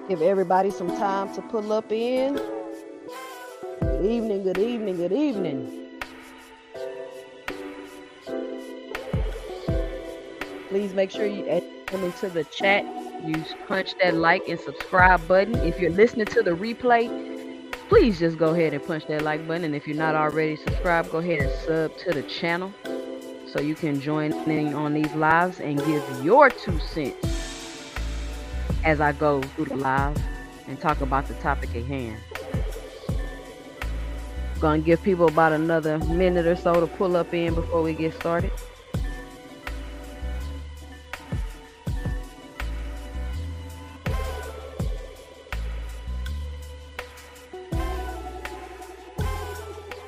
Give everybody some time to pull up in. Good evening, good evening, good evening. Please make sure you add them into the chat. You punch that like and subscribe button. If you're listening to the replay, please just go ahead and punch that like button. And if you're not already subscribed, go ahead and sub to the channel so you can join in on these lives and give your 2 cents as I go through the live and talk about the topic at hand. Gonna give people about another minute or so to pull up in before we get started.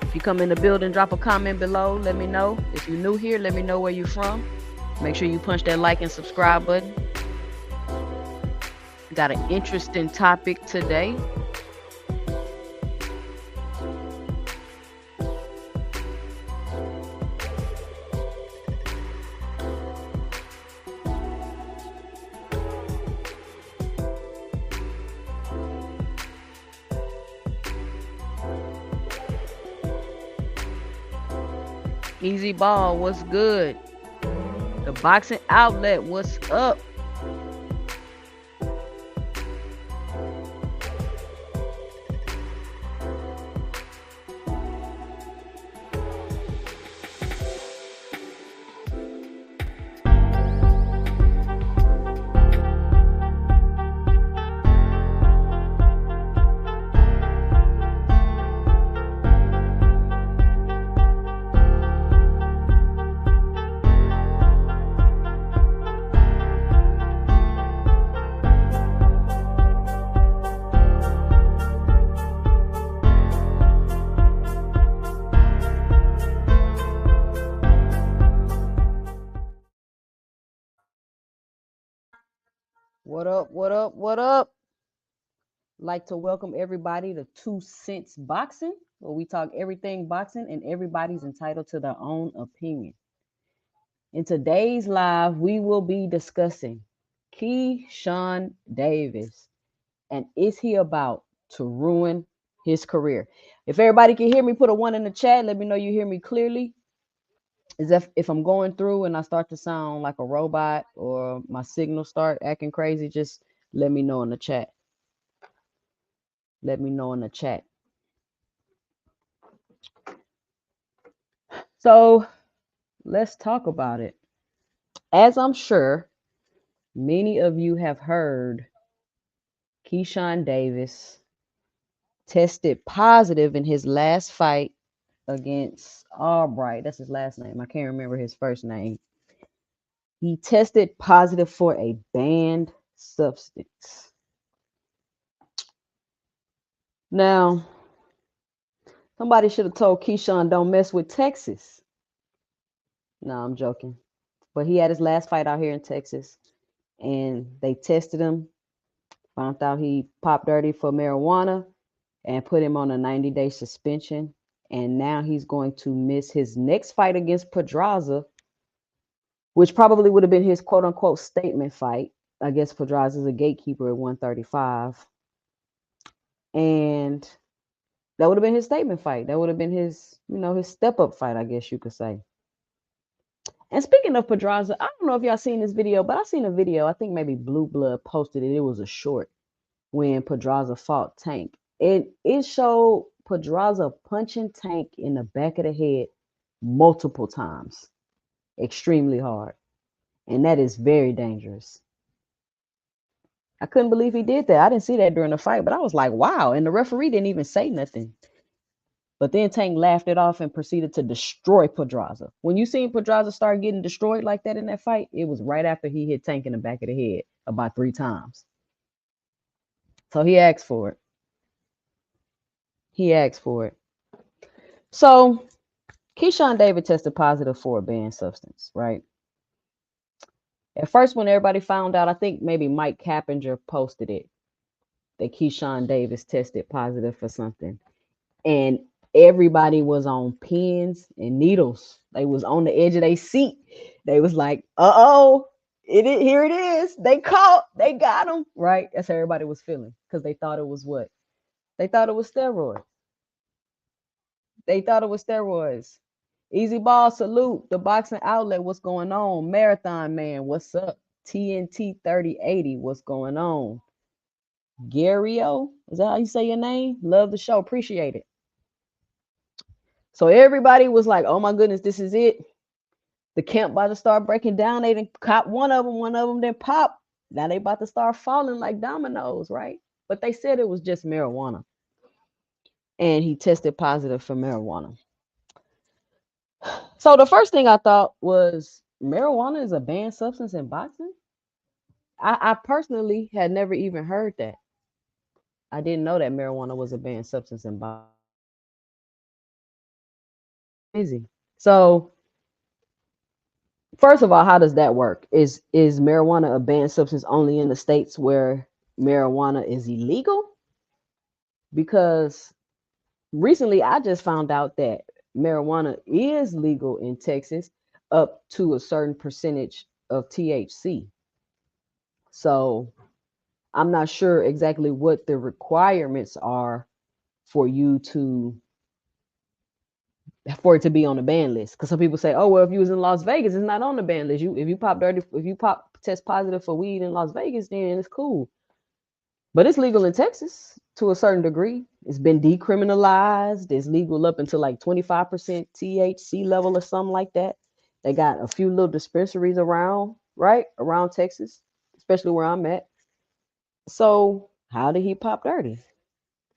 If you come in the building, drop a comment below. Let me know. If you're new here, let me know where you're from. Make sure you punch that like and subscribe button. Got an interesting topic today. Easy Ball, what's good? The Boxing Outlet, what's up? What up, what up, what up? Like to welcome everybody to 2 Cents Boxing, where we talk everything boxing and everybody's entitled to their own opinion. In today's live, we will be discussing Keshawn Davis and is he about to ruin his career? If everybody can hear me, put a 1 in the chat. Let me know you hear me clearly. Is if I'm going through and I start to sound like a robot or my signal start acting crazy, just let me know in the chat. Let me know in the chat. So let's talk about it. As I'm sure many of you have heard, Keshawn Davis tested positive in his last fight against Albright. That's his last name. I can't remember his first name. He tested positive for a banned substance. Now, somebody should have told Keshawn, don't mess with Texas. No, I'm joking. But he had his last fight out here in Texas, and they tested him, found out he popped dirty for marijuana, and put him on a 90-day suspension. And now he's going to miss his next fight against Pedraza, which probably would have been his quote-unquote statement fight. I guess Pedraza's a gatekeeper at 135. And that would have been his statement fight. That would have been his, his step-up fight, I guess you could say. And speaking of Pedraza, I don't know if y'all seen this video, but I seen a video. I think maybe Blue Blood posted it. It was a short when Pedraza fought Tank. It showed Pedraza punching Tank in the back of the head multiple times, extremely hard. And that is very dangerous. I couldn't believe he did that. I didn't see that during the fight, but I was like, wow. And the referee didn't even say nothing. But then Tank laughed it off and proceeded to destroy Pedraza. When you seen Pedraza start getting destroyed like that in that fight, it was right after he hit Tank in the back of the head about 3 times. So he asked for it. He asked for it. So Keshawn Davis tested positive for a banned substance, right? At first, when everybody found out, I think maybe Mike Cappinger posted it, that Keshawn Davis tested positive for something. And everybody was on pins and needles. They was on the edge of their seat. They was like, uh-oh, Here it is. They got him, right? That's how everybody was feeling because they thought it was what? They thought it was steroids. They thought it was steroids. Easy Ball, salute. The boxing outlet, what's going on? Marathon Man, what's up? TNT 3080, what's going on? Gario, is that how you say your name? Love the show, appreciate it. So everybody was like, oh my goodness, this is it. The camp about to start breaking down. They didn't cop one of them then pop. Now they about to start falling like dominoes, right? But they said it was just marijuana. And he tested positive for marijuana. So the first thing I thought was marijuana is a banned substance in boxing. I personally had never even heard that. I didn't know that marijuana was a banned substance in boxing. Crazy. So first of all, how does that work? Is marijuana a banned substance only in the states where marijuana is illegal? Because recently I just found out that marijuana is legal in Texas up to a certain percentage of THC. So I'm not sure exactly what the requirements are for you to for it to be on the ban list. Because some people say, oh well, if you was in Las Vegas, it's not on the ban list. If you test positive for weed in Las Vegas, then it's cool. But it's legal in Texas to a certain degree. It's been decriminalized. It's legal up until like 25% THC level or something like that. They got a few little dispensaries around, right? Around Texas, especially where I'm at. So how did he pop dirty?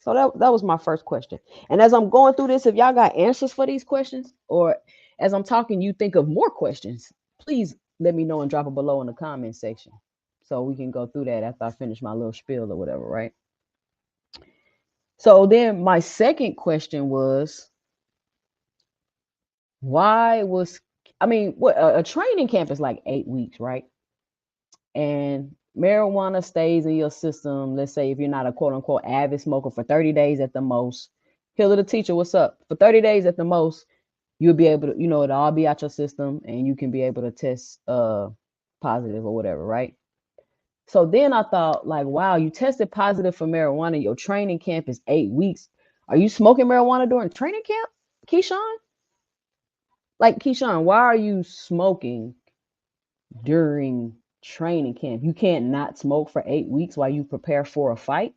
So that was my first question. And as I'm going through this, if y'all got answers for these questions, or as I'm talking, you think of more questions, please let me know and drop it below in the comment section so we can go through that after I finish my little spiel or whatever, right? So then my second question was, why was, I mean, what a training camp is like 8 weeks, right? And marijuana stays in your system. Let's say if you're not a quote unquote avid smoker for 30 days at the most. Hill of the teacher, what's up? For 30 days at the most, you'll be able to, it'll all be out your system and you can be able to test positive or whatever, right? So then I thought, like, wow, you tested positive for marijuana. Your training camp is 8 weeks. Are you smoking marijuana during training camp, Keshawn? Like, Keshawn, why are you smoking during training camp? You can't not smoke for 8 weeks while you prepare for a fight.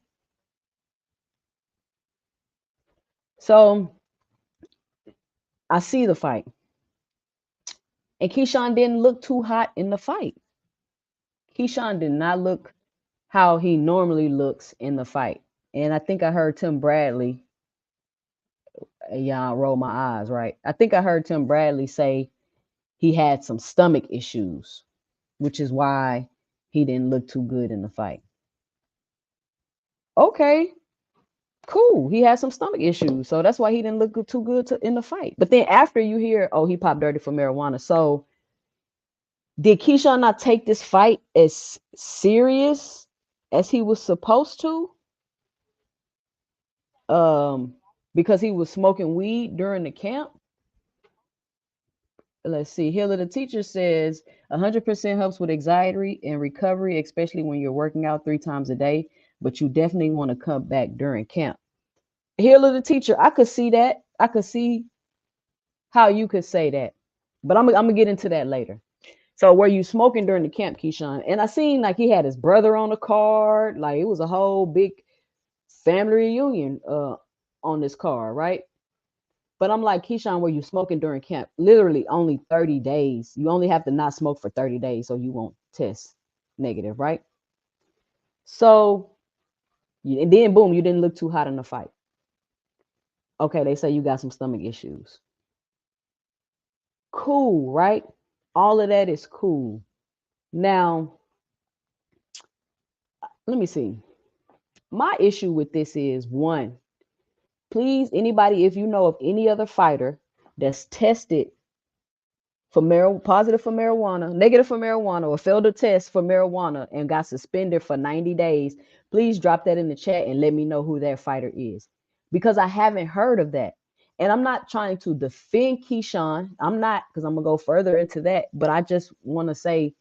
So I see the fight. And Keshawn didn't look too hot in the fight. Keshawn did not look how he normally looks in the fight. And I think I heard Tim Bradley, yeah, I roll my eyes, right? I think I heard Tim Bradley say he had some stomach issues, which is why he didn't look too good in the fight. Okay, cool. He had some stomach issues, so that's why he didn't look too good in the fight. But then after you hear, oh, he popped dirty for marijuana. So did Keshawn not take this fight as serious as he was supposed to? Because he was smoking weed during the camp. Let's see. Hiller, the teacher says 100% helps with anxiety and recovery, especially when you're working out 3 times a day. But you definitely want to come back during camp. Hiller, the teacher, I could see that. I could see how you could say that, but I'm gonna get into that later. So were you smoking during the camp, Keshawn? And I seen like he had his brother on the card, like it was a whole big family reunion on this card, right? But I'm like, Keshawn, were you smoking during camp? Literally only 30 days. You only have to not smoke for 30 days so you won't test negative, right? So, and then boom, you didn't look too hot in the fight. Okay, they say you got some stomach issues. Cool, right? All of that is cool. Now, let me see. My issue with this is one, please, anybody, if you know of any other fighter that's tested for positive for marijuana, negative for marijuana, or failed a test for marijuana and got suspended for 90 days, please drop that in the chat and let me know who that fighter is. Because I haven't heard of that. And I'm not trying to defend Keshawn. I'm not, because I'm going to go further into that. But I just want to say,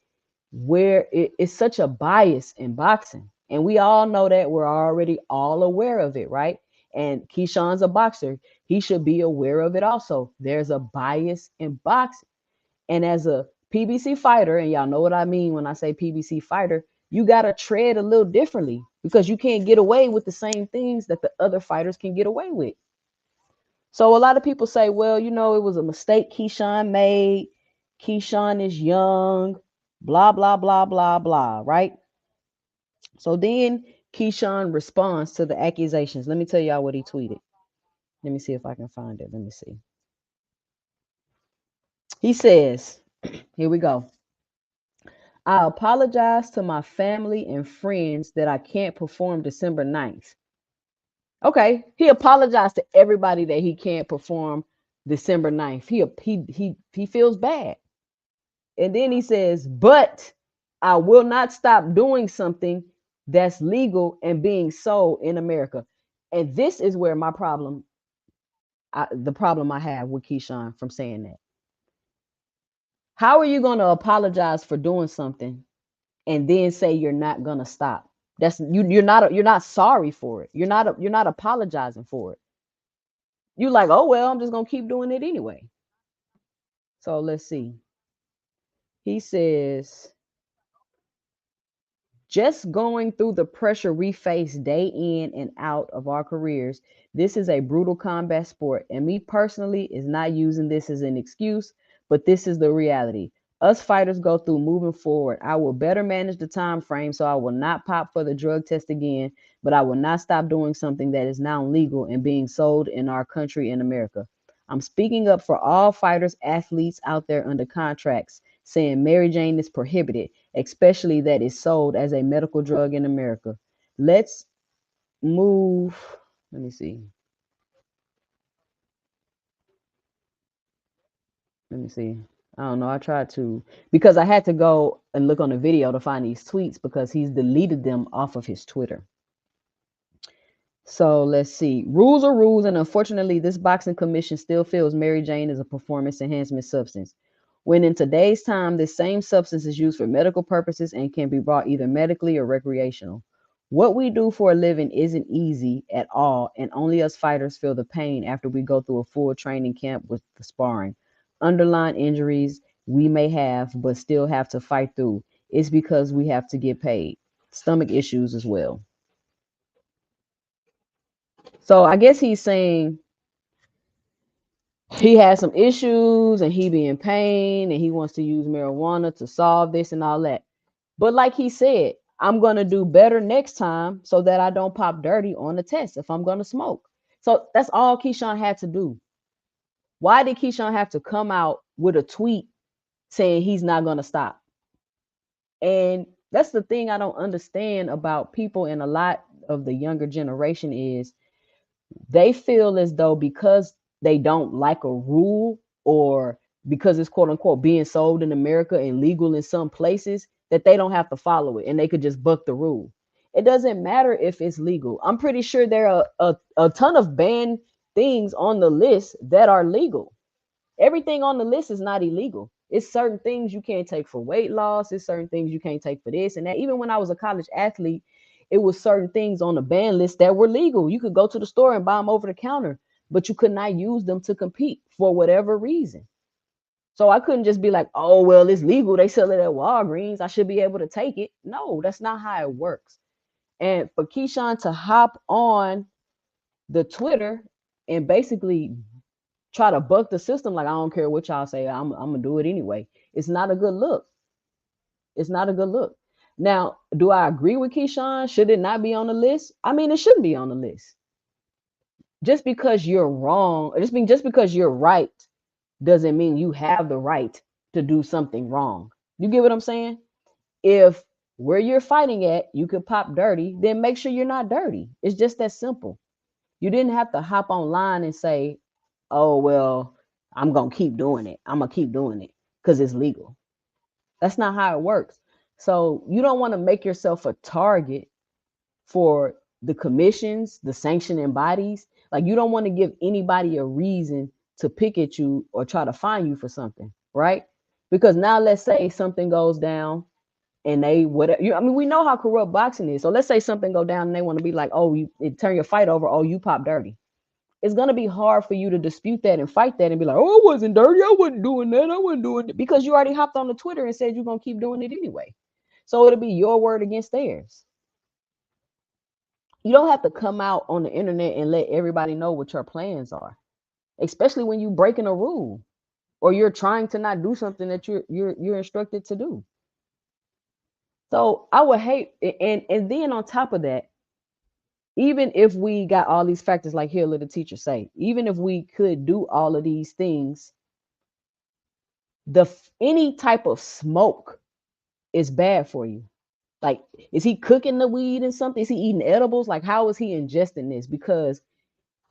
where it's such a bias in boxing. And we all know that. We're already all aware of it, right? And Keshawn's a boxer. He should be aware of it also. There's a bias in boxing. And as a PBC fighter, and y'all know what I mean when I say PBC fighter, you got to tread a little differently because you can't get away with the same things that the other fighters can get away with. So a lot of people say, well, you know, it was a mistake Keshawn made. Keshawn is young, blah, blah, blah, blah, blah, right? So then Keshawn responds to the accusations. Let me tell y'all what he tweeted. Let me see if I can find it. Let me see. He says, here we go. I apologize to my family and friends that I can't perform December 9th. Okay, he apologized to everybody that he can't perform December 9th. He feels bad. And then he says, but I will not stop doing something that's legal and being sold in America. And this is where my problem, the problem I have with Keshawn from saying that. How are you going to apologize for doing something and then say you're not going to stop? That's you're not sorry for it. You're not apologizing for it. You're like, oh well, I'm just going to keep doing it anyway. So let's see. He says, just going through the pressure we face day in and out of our careers, this is a brutal combat sport. And me personally is not using this as an excuse, but this is the reality. Us fighters go through moving forward. I will better manage the time frame so I will not pop for the drug test again, but I will not stop doing something that is now legal and being sold in our country in America. I'm speaking up for all fighters, athletes out there under contracts, saying Mary Jane is prohibited, especially that it's sold as a medical drug in America. Let's move. Let me see. Let me see. I don't know. I tried to, because I had to go and look on the video to find these tweets because he's deleted them off of his Twitter. So let's see. Rules are rules, and unfortunately, this boxing commission still feels Mary Jane is a performance enhancement substance. When in today's time, this same substance is used for medical purposes and can be bought either medically or recreational. What we do for a living isn't easy at all, and only us fighters feel the pain after we go through a full training camp with the sparring. Underlying injuries we may have, but still have to fight through. It's because we have to get paid. Stomach issues as well. So I guess he's saying he has some issues and he be in pain and he wants to use marijuana to solve this and all that. But like he said, I'm going to do better next time so that I don't pop dirty on the test if I'm going to smoke. So that's all Keshawn had to do. Why did Keshawn have to come out with a tweet saying he's not going to stop? And that's the thing I don't understand about people and a lot of the younger generation is they feel as though because they don't like a rule or because it's quote unquote being sold in America and legal in some places that they don't have to follow it and they could just buck the rule. It doesn't matter if it's legal. I'm pretty sure there are a ton of banned things on the list that are legal. Everything on the list is not illegal. It's certain things you can't take for weight loss. It's certain things you can't take for this and that. Even when I was a college athlete, it was certain things on the ban list that were legal. You could go to the store and buy them over the counter, but you could not use them to compete for whatever reason. So I couldn't just be like, oh, well, it's legal. They sell it at Walgreens. I should be able to take it. No, that's not how it works. And for Keshawn to hop on the Twitter and basically try to buck the system, like, I don't care what y'all say, I'm going to do it anyway. It's not a good look. It's not a good look. Now, do I agree with Keshawn? Should it not be on the list? I mean, it shouldn't be on the list. Just because you're wrong, just because you're right, doesn't mean you have the right to do something wrong. You get what I'm saying? If where you're fighting at, you could pop dirty, then make sure you're not dirty. It's just that simple. You didn't have to hop online and say, oh, well, I'm going to keep doing it. I'm going to keep doing it because it's legal. That's not how it works. So you don't want to make yourself a target for the commissions, the sanctioning bodies. Like you don't want to give anybody a reason to pick at you or try to find you for something, right? Because now let's say something goes down and they whatever I mean, we know how corrupt boxing is. So let's say something go down and they want to be like, oh, it turn your fight over, oh, you pop dirty. It's gonna be hard for you to dispute that and fight that and be like, oh, I wasn't dirty, I wasn't doing that, I wasn't doing it, because you already hopped on the Twitter and said you're gonna keep doing it anyway. So it'll be your word against theirs. You don't have to come out on the internet and let everybody know what your plans are, especially when you breaking a rule or you're trying to not do something that you're instructed to do. So I would hate, and then on top of that, even if we got all these factors like here, let the teacher say, even if we could do all of these things, any type of smoke is bad for you. Like, is he cooking the weed and something? Is he eating edibles? Like, how is he ingesting this? Because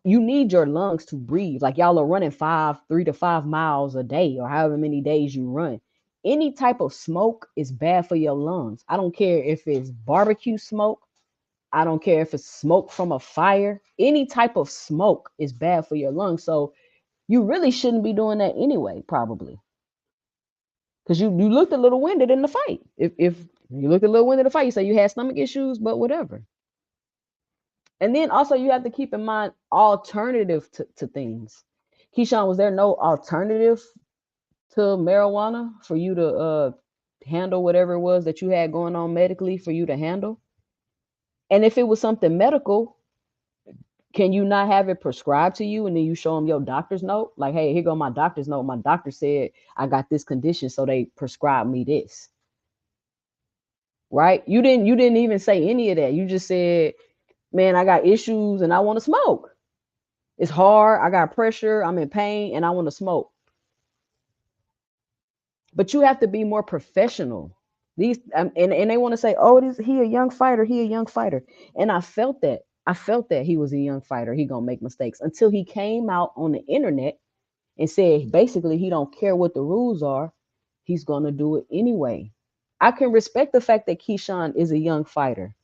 you need your lungs to breathe. Like, y'all are running 3 to 5 miles a day or however many days you run. Any type of smoke is bad for your lungs. I don't care if it's barbecue smoke. I don't care if it's smoke from a fire. Any type of smoke is bad for your lungs. So you really shouldn't be doing that anyway, probably. Because you looked a little winded in the fight. If you looked a little winded in the fight, you say you had stomach issues, but whatever. And then also you have to keep in mind alternative to things. Keshawn, was there no alternative to marijuana for you to handle whatever it was that you had going on medically for you to handle? And if it was something medical, can you not have it prescribed to you and then you show them your doctor's note? Like, hey, here go my doctor's note. My doctor said I got this condition, so they prescribed me this. Right? You didn't even say any of that. You just said, man, I got issues and I want to smoke. It's hard. I got pressure. I'm in pain and I want to smoke. But you have to be more professional. These and they want to say, oh, he a young fighter. He a young fighter. And I felt that. I felt that he was a young fighter. He gonna make mistakes until he came out on the internet and said basically he don't care what the rules are. He's gonna do it anyway. I can respect the fact that Keshawn is a young fighter.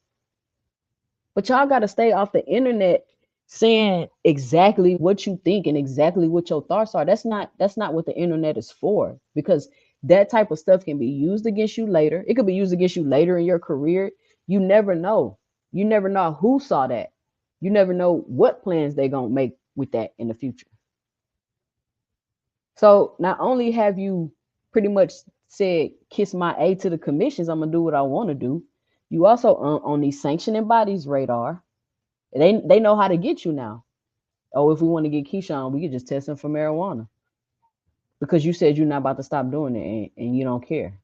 But y'all got to stay off the internet saying exactly what you think and exactly what your thoughts are. That's not what the internet is for, because that type of stuff can be used against you later. It could be used against you later in your career. You never know. You never know who saw that. You never know what plans they're going to make with that in the future. So not only have you pretty much said, kiss my A to the commissions, I'm going to do what I want to do. You also on these sanctioning bodies radar. They know how to get you now. Oh, if we want to get Keshawn, we could just test him for marijuana. Because you said you're not about to stop doing it and you don't care.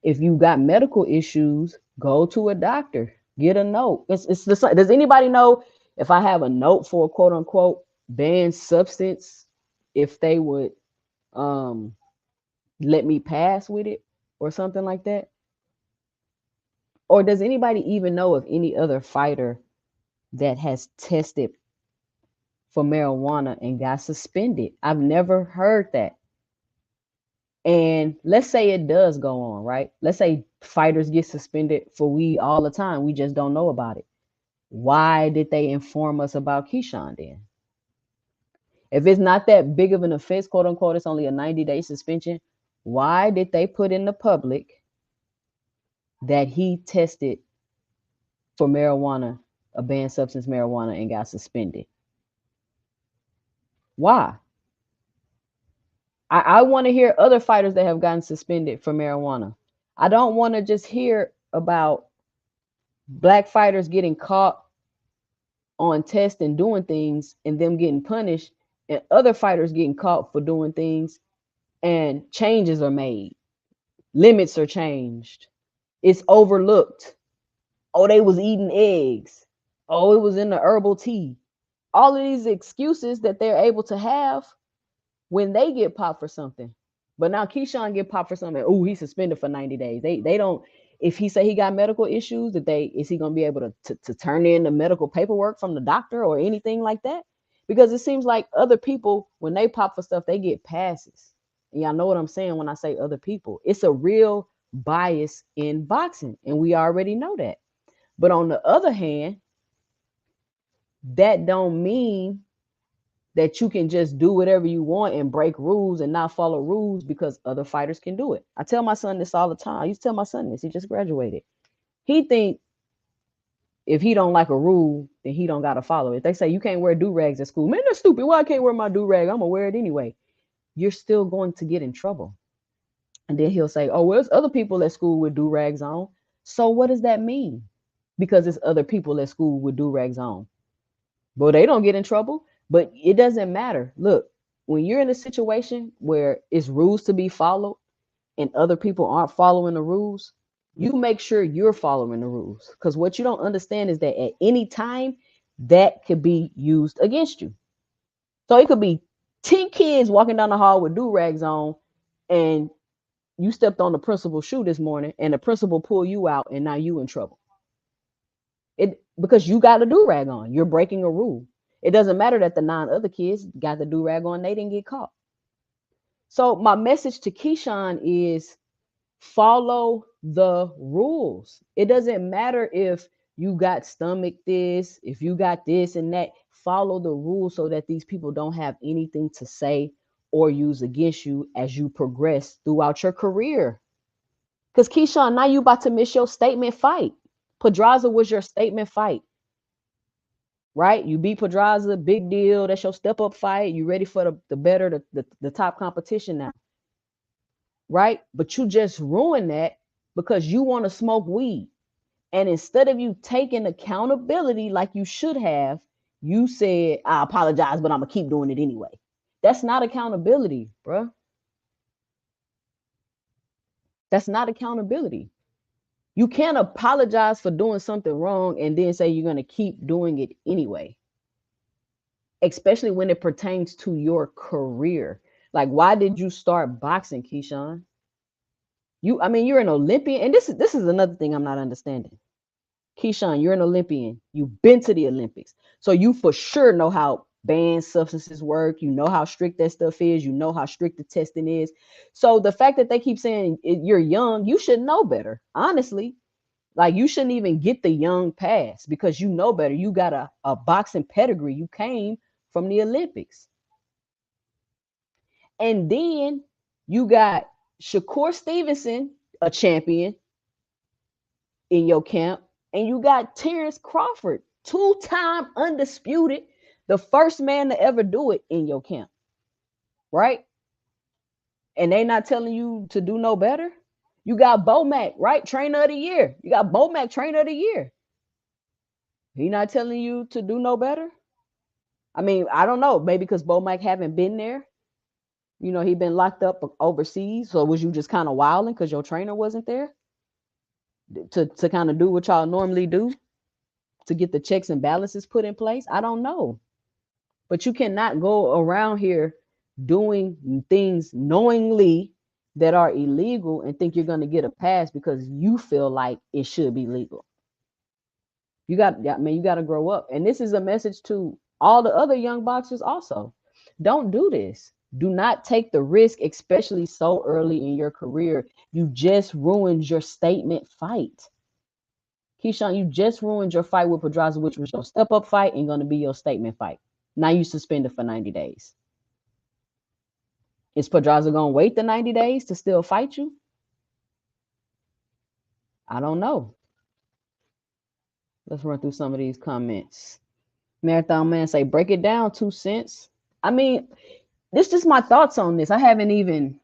If you got medical issues, go to a doctor. Get a note. It's the does anybody know if I have a note for a quote unquote banned substance, if they would let me pass with it or something like that? Or does anybody even know of any other fighter that has tested for marijuana and got suspended? I've never heard that. And let's say it does go on, right? Let's say fighters get suspended for weed all the time. We just don't know about it. Why did they inform us about Keshawn then? If it's not that big of an offense, quote unquote, it's only a 90-day suspension. Why did they put in the public that he tested for marijuana, a banned substance, marijuana, and got suspended? Why? I want to hear other fighters that have gotten suspended for marijuana. I don't want to just hear about black fighters getting caught on test and doing things and them getting punished, and other fighters getting caught for doing things and changes are made. Limits are changed. It's overlooked. Oh, they was eating eggs. Oh, it was in the herbal tea. All of these excuses that they're able to have when they get popped for something. But now Keshawn get popped for something. Oh, he's suspended for 90 days. They don't, if he say he got medical issues, is he gonna be able to turn in the medical paperwork from the doctor or anything like that? Because it seems like other people, when they pop for stuff, they get passes. And y'all know what I'm saying when I say other people. It's a real bias in boxing, and we already know that. But on the other hand, that don't mean that you can just do whatever you want and break rules and not follow rules because other fighters can do it. I tell my son this all the time. I used to tell my son this. He just graduated. He think if he don't like a rule, then he don't gotta follow it. They say you can't wear do-rags at school. Man, that's stupid. Why I can't wear my do-rag? I'm gonna wear it anyway. You're still going to get in trouble. And then he'll say, oh, well, there's other people at school with do-rags on. So what does that mean? Because it's other people at school with do-rags on. But they don't get in trouble. But it doesn't matter. Look, when you're in a situation where it's rules to be followed and other people aren't following the rules, you make sure you're following the rules. Because what you don't understand is that at any time, that could be used against you. So it could be 10 kids walking down the hall with do-rags on, and you stepped on the principal's shoe this morning, and the principal pulled you out, and now you in trouble. It because you got a do-rag on. You're breaking a rule. It doesn't matter that the 9 other kids got the do-rag on. They didn't get caught. So my message to Keshawn is follow the rules. It doesn't matter if you got stomach this, if you got this and that. Follow the rules so that these people don't have anything to say or use against you as you progress throughout your career. Because Keshawn, now you about to miss your statement fight. Pedraza was your statement fight, right? You beat Pedraza, big deal. That's your step up fight. You ready for the better, the top competition now, right? But you just ruined that because you want to smoke weed. And instead of you taking accountability like you should have, you said, I apologize, but I'm going to keep doing it anyway. That's not accountability, bro. That's not accountability. You can't apologize for doing something wrong and then say you're going to keep doing it anyway, especially when it pertains to your career. Like, why did you start boxing, Keshawn? You're an Olympian, and this is another thing I'm not understanding. Keshawn, you're an Olympian. You've been to the Olympics. So you for sure know how banned substances work. You know how strict that stuff is. You know how strict the testing is. So the fact that they keep saying you're young, you should know better, honestly. Like, you shouldn't even get the young pass because you know better. You got a boxing pedigree. You came from the Olympics. And then you got Shakur Stevenson, a champion in your camp. And you got Terrence Crawford, 2-time undisputed, the first man to ever do it in your camp, right? And they not telling you to do no better. You got Bomac, right? Trainer of the year. You got Bomac, trainer of the year. He not telling you to do no better? I mean, I don't know. Maybe because Bomac haven't been there. You know, he been locked up overseas. So was you just kind of wilding because your trainer wasn't there to kind of do what y'all normally do to get the checks and balances put in place? I don't know. But you cannot go around here doing things knowingly that are illegal and think you're going to get a pass because you feel like it should be legal. You got to grow up. And this is a message to all the other young boxers also. Don't do this. Do not take the risk, especially so early in your career. You just ruined your statement fight. Keshawn, you just ruined your fight with Pedraza, which was your step-up fight and going to be your statement fight. Now you suspended for 90 days. Is Pedraza going to wait the 90 days to still fight you? I don't know. Let's run through some of these comments. Marathon Man say, break it down, 2 cents. I mean, this is just my thoughts on this. I haven't even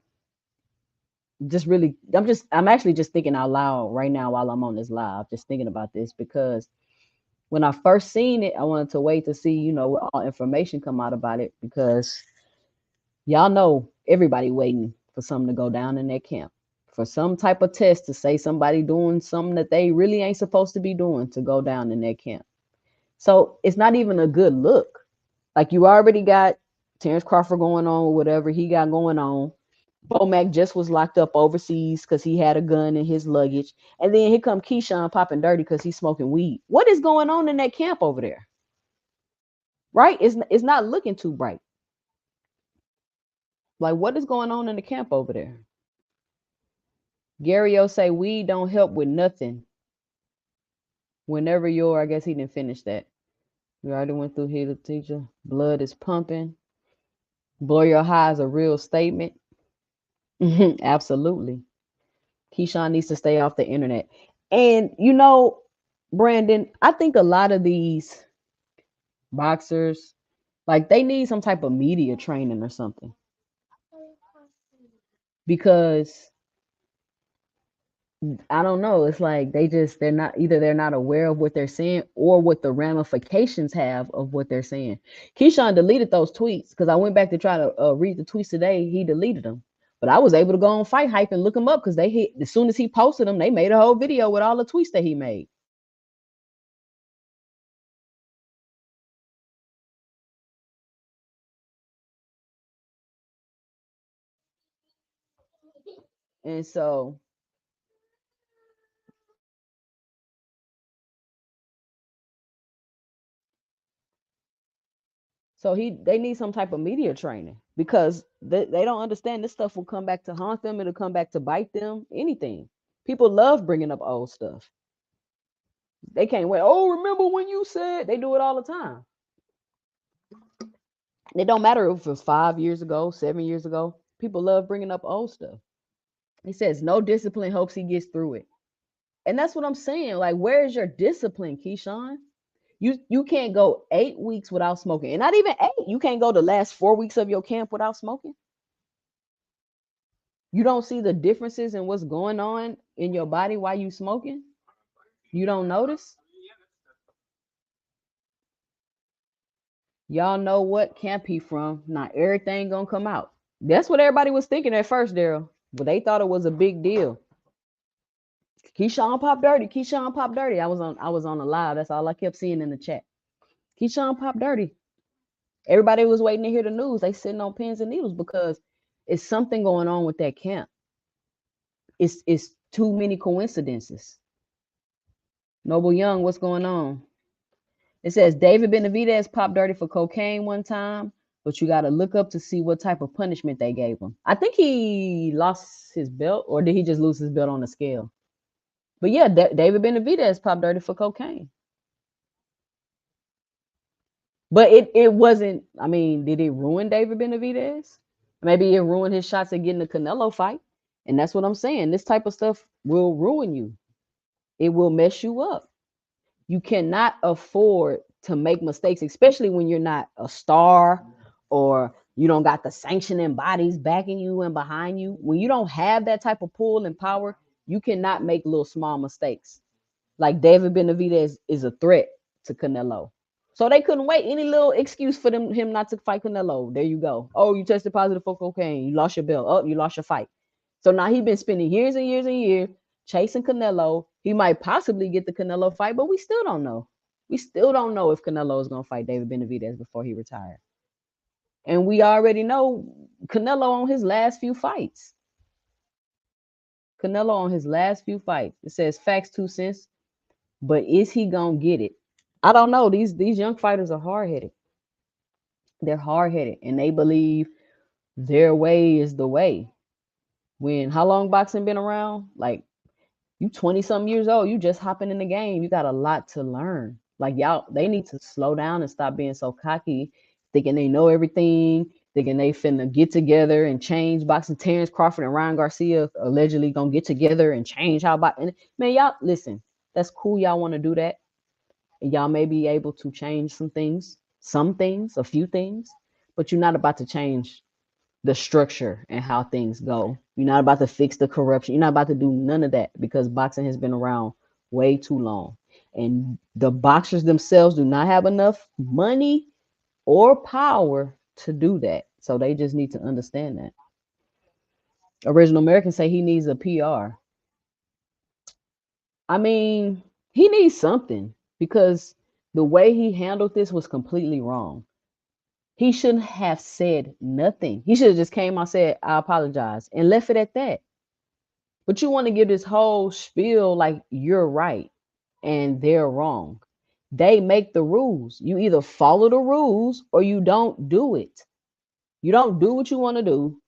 I'm actually just thinking out loud right now while I'm on this live, just thinking about this, because when I first seen it, I wanted to wait to see, what all information come out about it, because y'all know everybody waiting for something to go down in their camp, for some type of test to say somebody doing something that they really ain't supposed to be doing to go down in their camp. So it's not even a good look. Like, you already got Terrence Crawford going on, whatever he got going on. Bomac just was locked up overseas because he had a gun in his luggage. And then here come Keshawn popping dirty because he's smoking weed. What is going on in that camp over there? Right? It's not looking too bright. Like, what is going on in the camp over there? Gary O say weed don't help with nothing. Whenever I guess he didn't finish that. We already went through here, the teacher. Blood is pumping. Blow your high is a real statement. Absolutely. Keshawn needs to stay off the internet. And Brandon, I think a lot of these boxers, like they need some type of media training or something. Because I don't know, it's like they're not aware of what they're saying or what the ramifications have of what they're saying. Keyshawn deleted those tweets because I went back to try to read the tweets today. He deleted them, but I was able to go on Fight Hype and look them up because they hit as soon as he posted them, they made a whole video with all the tweets that he made. And so they need some type of media training because they don't understand this stuff will come back to haunt them. It'll come back to bite them. Anything. People love bringing up old stuff. They can't wait. Oh, remember when you said they do it all the time. It don't matter if it's 5 years ago, 7 years ago. People love bringing up old stuff. He says no discipline, hopes he gets through it. And that's what I'm saying. Like, where is your discipline, Keyshawn? You can't go 8 weeks without smoking, and not even 8. You can't go the last 4 weeks of your camp without smoking. You don't see the differences in what's going on in your body while you smoking. You don't notice. Y'all know what camp he from. Not everything gonna come out. That's what everybody was thinking at first, Daryl. But they thought it was a big deal. Keyshawn pop dirty. Keyshawn pop dirty. I was on a live. That's all I kept seeing in the chat. Keyshawn pop dirty. Everybody was waiting to hear the news. They sitting on pins and needles because it's something going on with that camp. It's too many coincidences. Noble Young, what's going on? It says David Benavidez popped dirty for cocaine one time, but you got to look up to see what type of punishment they gave him. I think he lost his belt, or did he just lose his belt on the scale? But yeah, David Benavidez popped dirty for cocaine. But it wasn't. I mean, did it ruin David Benavidez? Maybe it ruined his shots at getting the Canelo fight. And that's what I'm saying. This type of stuff will ruin you. It will mess you up. You cannot afford to make mistakes, especially when you're not a star or you don't got the sanctioning bodies backing you and behind you. When you don't have that type of pull and power, you cannot make little small mistakes. Like David Benavidez is a threat to Canelo. So they couldn't wait any little excuse for him not to fight Canelo. There you go. Oh, you tested positive for cocaine. You lost your belt. Oh, you lost your fight. So now he's been spending years and years and years chasing Canelo. He might possibly get the Canelo fight, but we still don't know. We still don't know if Canelo is going to fight David Benavidez before he retires. And we already know Canelo on his last few fights. Canelo on his last few fights. It says facts 2 cents, but is he going to get it? I don't know. These young fighters are hard headed. They're hard headed, and they believe their way is the way. When how long boxing been around? Like you 20 some years old, you just hopping in the game. You got a lot to learn. Like y'all, they need to slow down and stop being so cocky, thinking they know everything, thinking they finna get together and change boxing. Terrence Crawford and Ryan Garcia allegedly gonna get together and change how boxing. Man, y'all listen. That's cool. Y'all want to do that, and y'all may be able to change some things, a few things, but you're not about to change the structure and how things go. You're not about to fix the corruption. You're not about to do none of that because boxing has been around way too long. And the boxers themselves do not have enough money or power to do that. So they just need to understand that. Original Americans say he needs a PR. I mean, he needs something because the way he handled this was completely wrong. He shouldn't have said nothing. He should have just came out and said, I apologize and left it at that. But you want to give this whole spiel like you're right and they're wrong. They make the rules. You either follow the rules or you don't do it. You don't do what you want to do,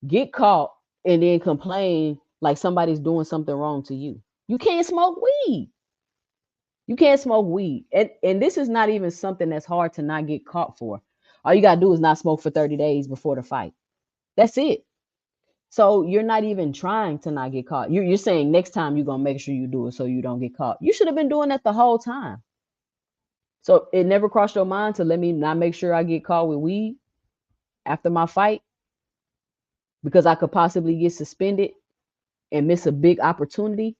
get caught, and then complain like somebody's doing something wrong to you. You can't smoke weed. You can't smoke weed. And this is not even something that's hard to not get caught for. All you gotta do is not smoke for 30 days before the fight. That's it. So you're not even trying to not get caught. You're saying next time you're gonna make sure you do it so you don't get caught. You should have been doing that the whole time. So it never crossed your mind to let me not make sure I get caught with weed after my fight because I could possibly get suspended and miss a big opportunity.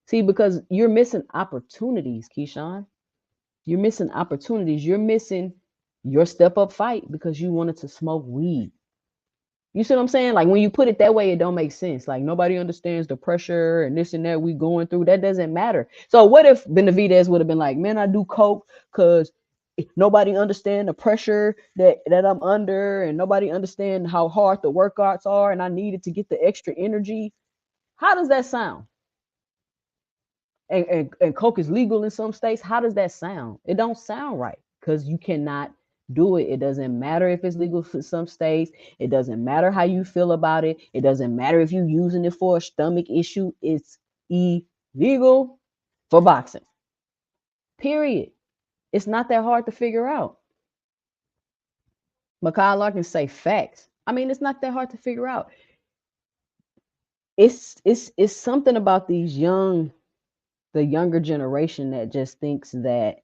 See, because you're missing opportunities, Keshawn. You're missing opportunities. You're missing your step up fight because you wanted to smoke weed. You see what I'm saying? Like when you put it that way, it don't make sense. Like nobody understands the pressure and this and that we going through. That doesn't matter. So what if Benavidez would have been like, man, I do coke because nobody understand the pressure that I'm under, and nobody understand how hard the workouts are, and I needed to get the extra energy. How does that sound? And coke is legal in some states. How does that sound? It don't sound right because you cannot do it. It doesn't matter if it's legal for some states. It doesn't matter how you feel about it. It doesn't matter if you're using it for a stomach issue. It's illegal for boxing. Period. It's not that hard to figure out. Makai Larkin say facts. I mean, it's not that hard to figure out. It's something about the younger generation that just thinks that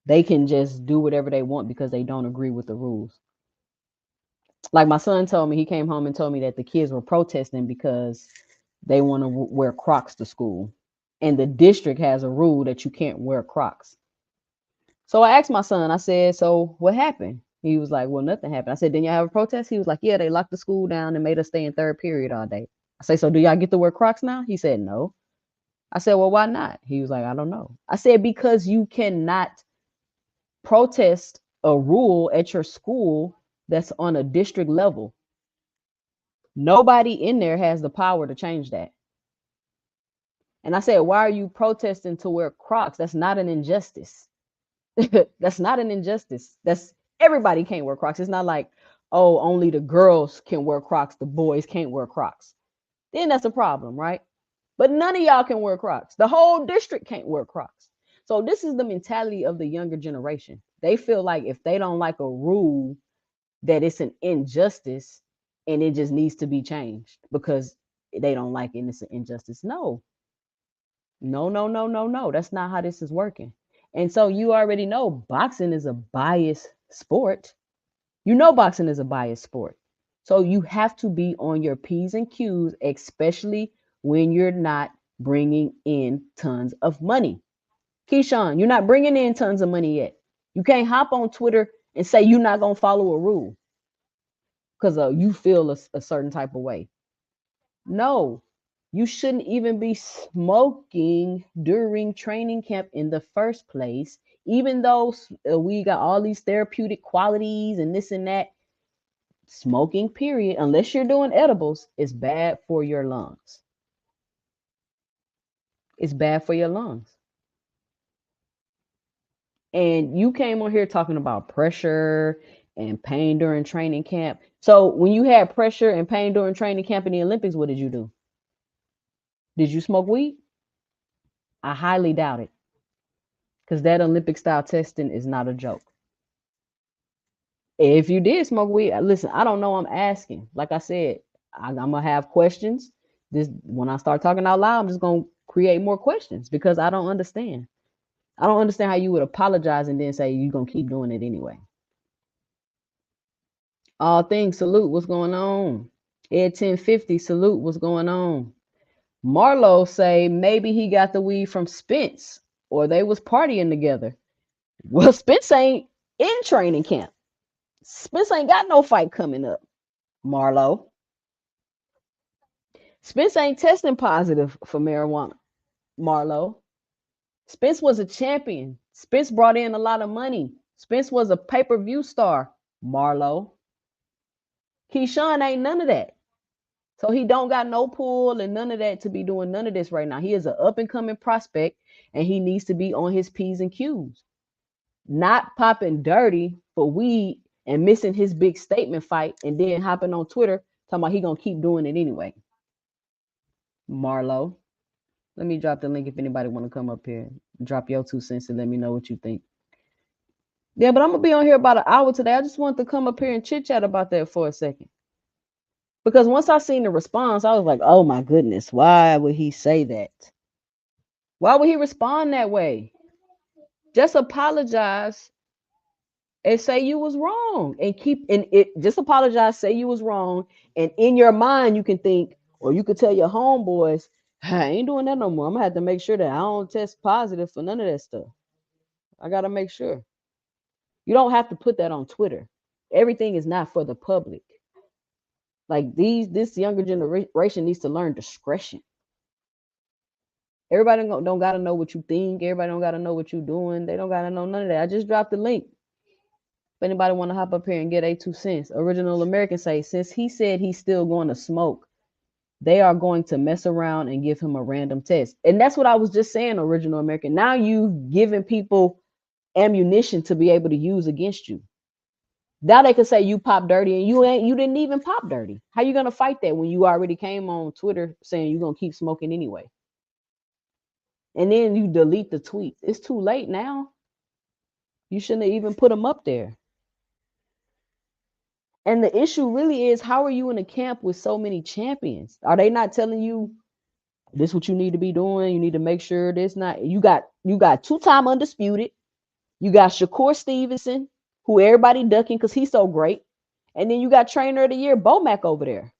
they can just do whatever they want because they don't agree with the rules. Like my son told me, he came home and told me that the kids were protesting because they want to wear Crocs to school. And the district has a rule that you can't wear Crocs. So I asked my son, I said, so what happened? He was like, well, nothing happened. I said, didn't y'all have a protest? He was like, yeah, they locked the school down and made us stay in third period all day. I say, so do y'all get to wear Crocs now? He said, no. I said, well, why not? He was like, I don't know. I said, because you cannot protest a rule at your school that's on a district level. Nobody in there has the power to change that. And I said, why are you protesting to wear Crocs? That's not an injustice. That's not an injustice. That's everybody can't wear Crocs. It's not like, oh, only the girls can wear Crocs, the boys can't wear Crocs. Then that's a problem, right? But none of y'all can wear Crocs. The whole district can't wear Crocs. So this is the mentality of the younger generation. They feel like if they don't like a rule, that it's an injustice and it just needs to be changed because they don't like it and it's an injustice. No. No. That's not how this is working. And so you already know boxing is a biased sport. You know boxing is a biased sport. So you have to be on your P's and Q's, especially when you're not bringing in tons of money. Keshawn, you're not bringing in tons of money yet. You can't hop on Twitter and say you're not going to follow a rule because you feel a certain type of way. No, you shouldn't even be smoking during training camp in the first place, even though we got all these therapeutic qualities and this and that. Smoking, period, unless you're doing edibles, is bad for your lungs. It's bad for your lungs. And you came on here talking about pressure and pain during training camp. So when you had pressure and pain during training camp in the Olympics, what did you do? Did you smoke weed? I highly doubt it because that Olympic style testing is not a joke. If you did smoke weed, listen, I don't know. I'm asking. Like I said, I'm gonna have questions. This when I start talking out loud, I'm just gonna create more questions because I don't understand. I don't understand how you would apologize and then say you're gonna keep doing it anyway. All things salute. What's going on? Ed 1050 salute. What's going on? Marlo say maybe he got the weed from Spence or they was partying together. Well, Spence ain't in training camp. Spence ain't got no fight coming up. Marlo. Spence ain't testing positive for marijuana. Marlo. Spence was a champion. Spence brought in a lot of money. Spence was a pay-per-view star. Marlo. Keshawn ain't none of that. So he don't got no pull and none of that to be doing none of this right now. He is an up-and-coming prospect, and he needs to be on his P's and Q's. Not popping dirty for weed and missing his big statement fight and then hopping on Twitter talking about he gonna keep doing it anyway. Marlo. Let me drop the link if anybody want to come up here. Drop your 2 cents and let me know what you think. Yeah, but I'm gonna be on here about an hour today. I just wanted to come up here and chit chat about that for a second. Because once I seen the response, I was like, oh my goodness, why would he say that? Why would he respond that way? Just apologize and say you was wrong and keep and it just apologize, say you was wrong, and in your mind you can think, or you could tell your homeboys, I ain't doing that no more. I'm gonna have to make sure that I don't test positive for none of that stuff. I gotta make sure. You don't have to put that on Twitter. Everything is not for the public. Like this younger generation needs to learn discretion. Everybody don't gotta know what you think. Everybody don't gotta know what you're doing. They don't gotta know none of that. I just dropped the link. If anybody want to hop up here and get a 2 cents, Original American say, since he said he's still going to smoke, they are going to mess around and give him a random test. And that's what I was just saying, Original American. Now you've given people ammunition to be able to use against you. Now they could say you pop dirty and you didn't even pop dirty. How you gonna fight that when you already came on Twitter saying you're gonna keep smoking anyway? And then you delete the tweets. It's too late now. You shouldn't have even put them up there. And the issue really is, how are you in a camp with so many champions? Are they not telling you this what you need to be doing? You need to make sure this not you got 2-time undisputed. You got Shakur Stevenson, who everybody ducking because he's so great. And then you got trainer of the year, Bomac over there.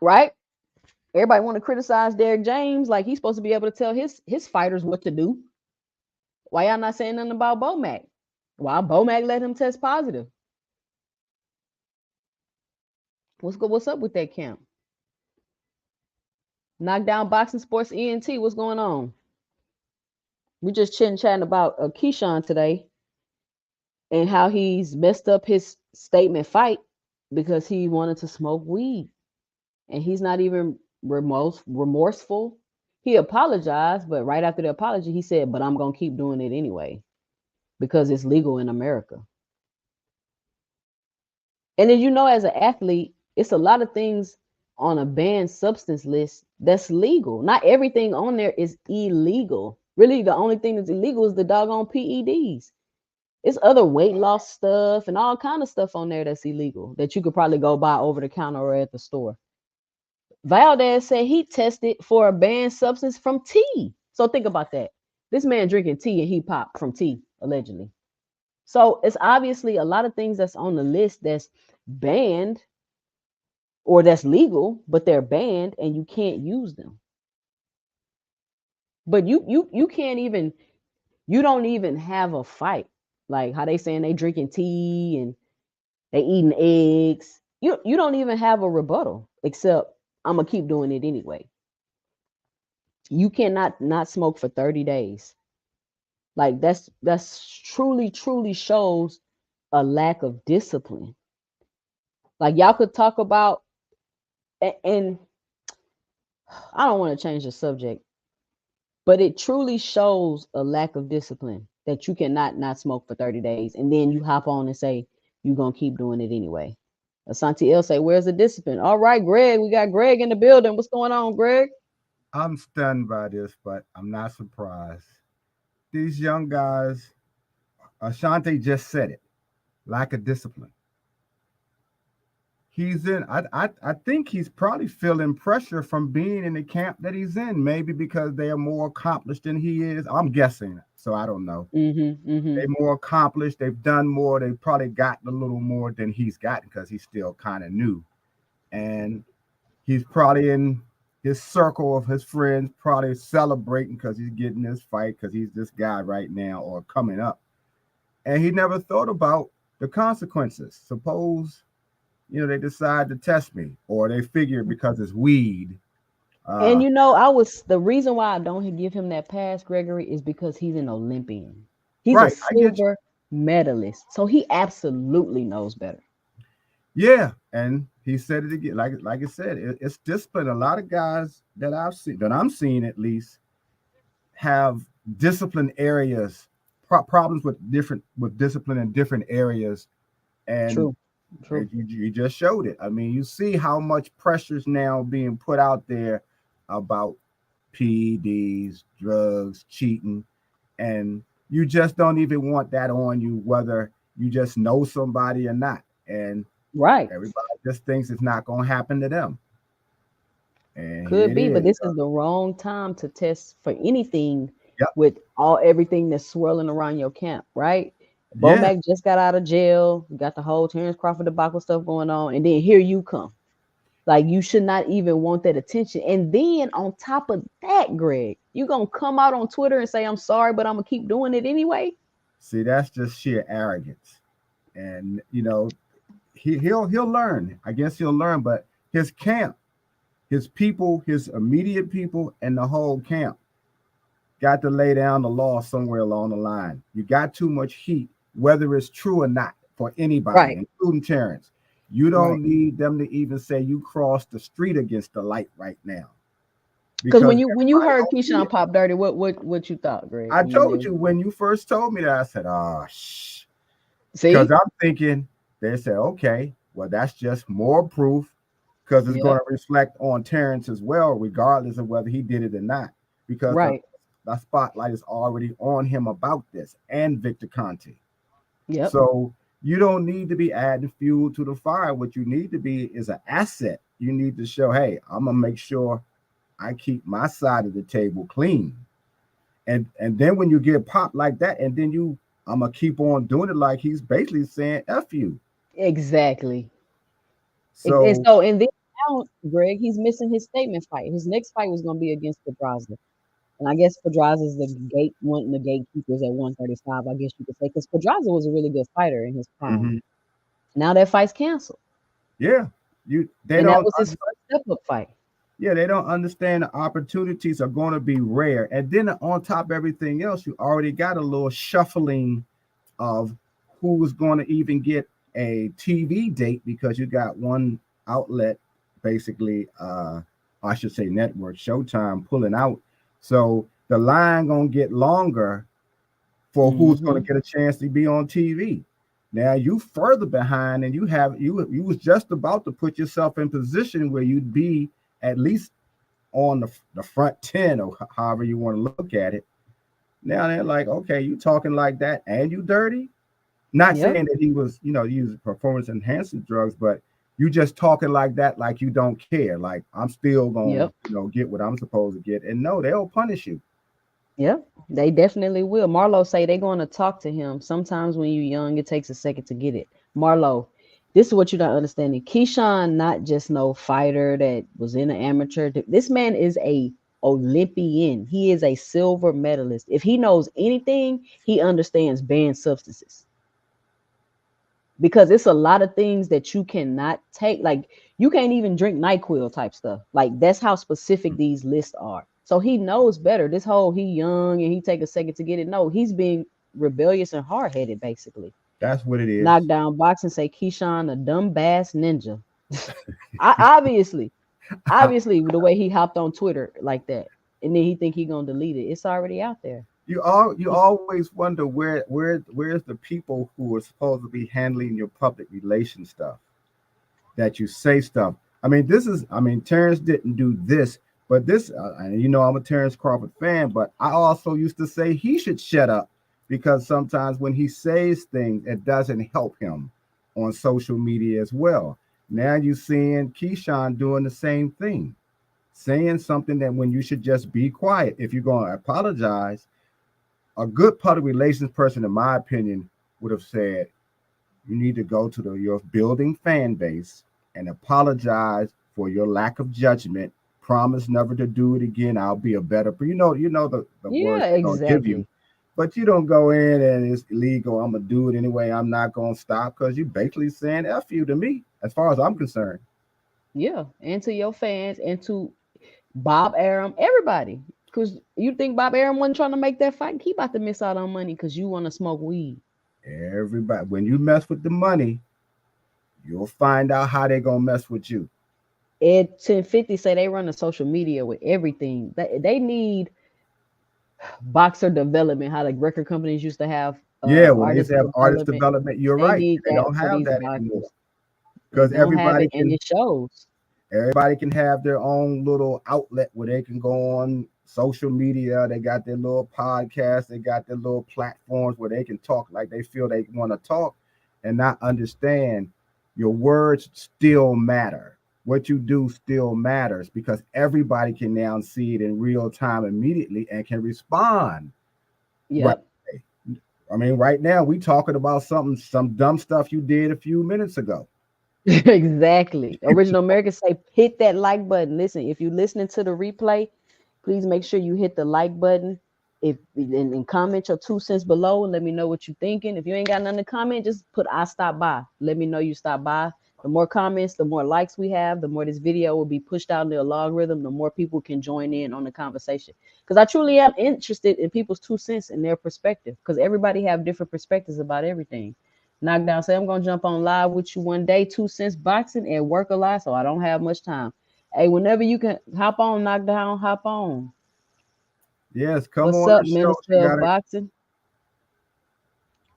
Right? Everybody want to criticize Derrick James like he's supposed to be able to tell his fighters what to do. Why y'all not saying nothing about Bomac? Why Bomac let him test positive? What's up with that camp? Knockdown Boxing Sports ENT, what's going on? We just chatting about Keshawn today and how he's messed up his statement fight because he wanted to smoke weed. And he's not even remorseful. He apologized, but right after the apology, he said, but I'm going to keep doing it anyway because it's legal in America. And then, as an athlete, it's a lot of things on a banned substance list that's legal. Not everything on there is illegal. Really, the only thing that's illegal is the doggone PEDs. It's other weight loss stuff and all kind of stuff on there that's illegal that you could probably go buy over the counter or at the store. Valdez said he tested for a banned substance from tea. So think about that. This man drinking tea and he popped from tea, allegedly. So it's obviously a lot of things that's on the list that's banned or that's legal, but they're banned and you can't use them. But you can't even, you don't even have a fight. Like how they saying they drinking tea and they eating eggs. You don't even have a rebuttal except I'm gonna keep doing it anyway. You cannot not smoke for 30 days. Like that's truly shows a lack of discipline. Like y'all could talk about, and I don't want to change the subject, but it truly shows a lack of discipline that you cannot not smoke for 30 days and then you hop on and say you're gonna keep doing it anyway. Asante L say, where's the discipline? All right, Greg, we got Greg in the building. What's going on, Greg? I'm stunned by this, but I'm not surprised. These young guys, Ashante just said it, lack of discipline. He's in, I think he's probably feeling pressure from being in the camp that he's in, maybe because they are more accomplished than he is. I'm guessing, so I don't know. They're more accomplished, they've done more, they've probably gotten a little more than he's gotten because he's still kind of new. And he's probably in his circle of his friends, probably celebrating because he's getting this fight because he's this guy right now or coming up. And he never thought about the consequences. Suppose, they decide to test me or they figure because it's weed. And I was the reason why I don't give him that pass, Gregory, is because he's an Olympian. He's a Right. I get you. silver medalist. So he absolutely knows better. Yeah. And he said it again. Like I said, it's discipline. A lot of guys that I've seen, that I'm seeing at least, have discipline areas, problems with discipline in different areas. And True. True. you just showed it. I mean, you see how much pressure is now being put out there about PEDs, drugs, cheating, and you just don't even want that on you, whether you just know somebody or not. And Right. everybody just thinks it's not going to happen to them. And here Could it be, but is. this is the wrong time to test for anything Yep. with everything that's swirling around your camp, right? Yeah. Bomac just got out of jail. You got the whole Terrence Crawford debacle stuff going on, and then here you come. Like you should not even want that attention. And then on top of that, Greg, you gonna come out on Twitter and say I'm sorry, but I'm gonna keep doing it anyway. See, that's just sheer arrogance. And he'll learn. I guess he'll learn. But his camp, his people, his immediate people, and the whole camp got to lay down the law somewhere along the line. You got too much heat, whether it's true or not, for anybody, Right. including Terrence. You Right. don't need them to even say you crossed the street against the light right now, Because because when you everybody heard gonna see Keyshawn it. pop dirty, what you thought, Greg? I When you told knew? you when you first told me that, I said, "Oh, shh," because See? I'm thinking they said, "Okay, well, that's just more proof." Because it's going Yep. to reflect on Terrence as well, regardless of whether he did it or not. Because Right. the spotlight is already on him about this, and Victor Conte. Yep. So you don't need to be adding fuel to the fire. What you need to be is an asset. You need to show, hey, I'm gonna make sure I keep my side of the table clean. And then when you get popped like that, and then I'm gonna keep on doing it like he's basically saying F you. Exactly. And So so and then now, Greg, he's missing his statement fight. His next fight was gonna be against Pedraza. And I guess Pedraza is the gate one of the gatekeepers at 135, I guess you could say, because Pedraza was a really good fighter in his prime. mhm, Now that fight's canceled. yeah, they And that don't was his first step up fight. yeah, they don't understand the opportunities are going to be rare. And then on top of everything else, you already got a little shuffling of who's going to even get a TV date, because you got one outlet, basically, I should say network, Showtime, pulling out. So the line going to get longer for who's going to Hmm. get a chance to be on TV. Now you further behind, and you was just about to put yourself in position where you'd be at least on the front 10, or however you want to look at it. Now they're like, okay, you talking like that and you dirty? Not Yep. saying that he was, using performance enhancing drugs, but you just talking like that, like you don't care. Like I'm still gonna, Yep. get what I'm supposed to get. And no, they'll punish you. Yep. They definitely will. Marlo say they're going to talk to him. Sometimes when you're young, it takes a second to get it. Marlo, this is what you're not understanding. Keyshawn, not just no fighter that was in an amateur. This man is a Olympian. He is a silver medalist. If he knows anything, he understands banned substances, because it's a lot of things that you cannot take. Like you can't even drink NyQuil type stuff. Like that's how specific these lists are. So he knows better. This whole he young and he take a second to get it. No, he's being rebellious and hard headed, basically. That's what it is. Knockdown boxing say Keyshawn a dumb bass ninja. Obviously, the way he hopped on Twitter like that, and then he think he gonna delete it. It's already out there. You always wonder where's the people who are supposed to be handling your public relations stuff, that you say stuff. Terrence didn't do this, but this, and I'm a Terrence Crawford fan, but I also used to say he should shut up, because sometimes when he says things, it doesn't help him on social media as well. Now you're seeing Keyshawn doing the same thing, saying something that when you should just be quiet. If you're going to apologize, a good public relations person, in my opinion, would have said, you need to go to your building fan base and apologize for your lack of judgment. Promise never to do it again. I'll be a better. The words Yeah, they're gonna give you, exactly. but you don't go in and it's illegal. I'm gonna do it anyway. I'm not gonna stop, because you basically saying F you to me, as far as I'm concerned. Yeah, and to your fans and to Bob Arum, everybody. Because you think Bob Arum wasn't trying to make that fight? He about to miss out on money because you want to smoke weed. Everybody, when you mess with the money, you'll find out how they're gonna mess with you. Ed 1050 say they run the social media with everything. They need boxer development, how like record companies used to have Yeah, when they used artist to have artist development. development, you're They right. need They that don't for have these that anymore, boxers. They because don't have everybody it, and can it shows. Everybody can have their own little outlet where they can go on social media. They got their little podcasts. They got their little platforms where they can talk like they feel they want to talk and not understand your words still matter. What you do still matters because everybody can now see it in real time immediately and can respond right Yep. away. I mean, right now we talking about something, some dumb stuff you did a few minutes ago. Exactly. Original Americans say hit that like button. Listen, if you're listening to the replay, please make sure you hit the like button. If and comment your 2 cents below and let me know what you're thinking. If you ain't got nothing to comment, just put I stop by. Let me know you stop by. The more comments, the more likes we have, the more this video will be pushed out in the algorithm, the more people can join in on the conversation. Because I truly am interested in people's 2 cents and their perspective. Because everybody have different perspectives about everything. Knockdown say I'm gonna jump on live with you one day, 2 cents boxing and work a lot, so I don't have much time. Hey, whenever you can hop on, Knockdown, hop on. Yes, come What's on up, the show. Minister You of gotta, Boxing?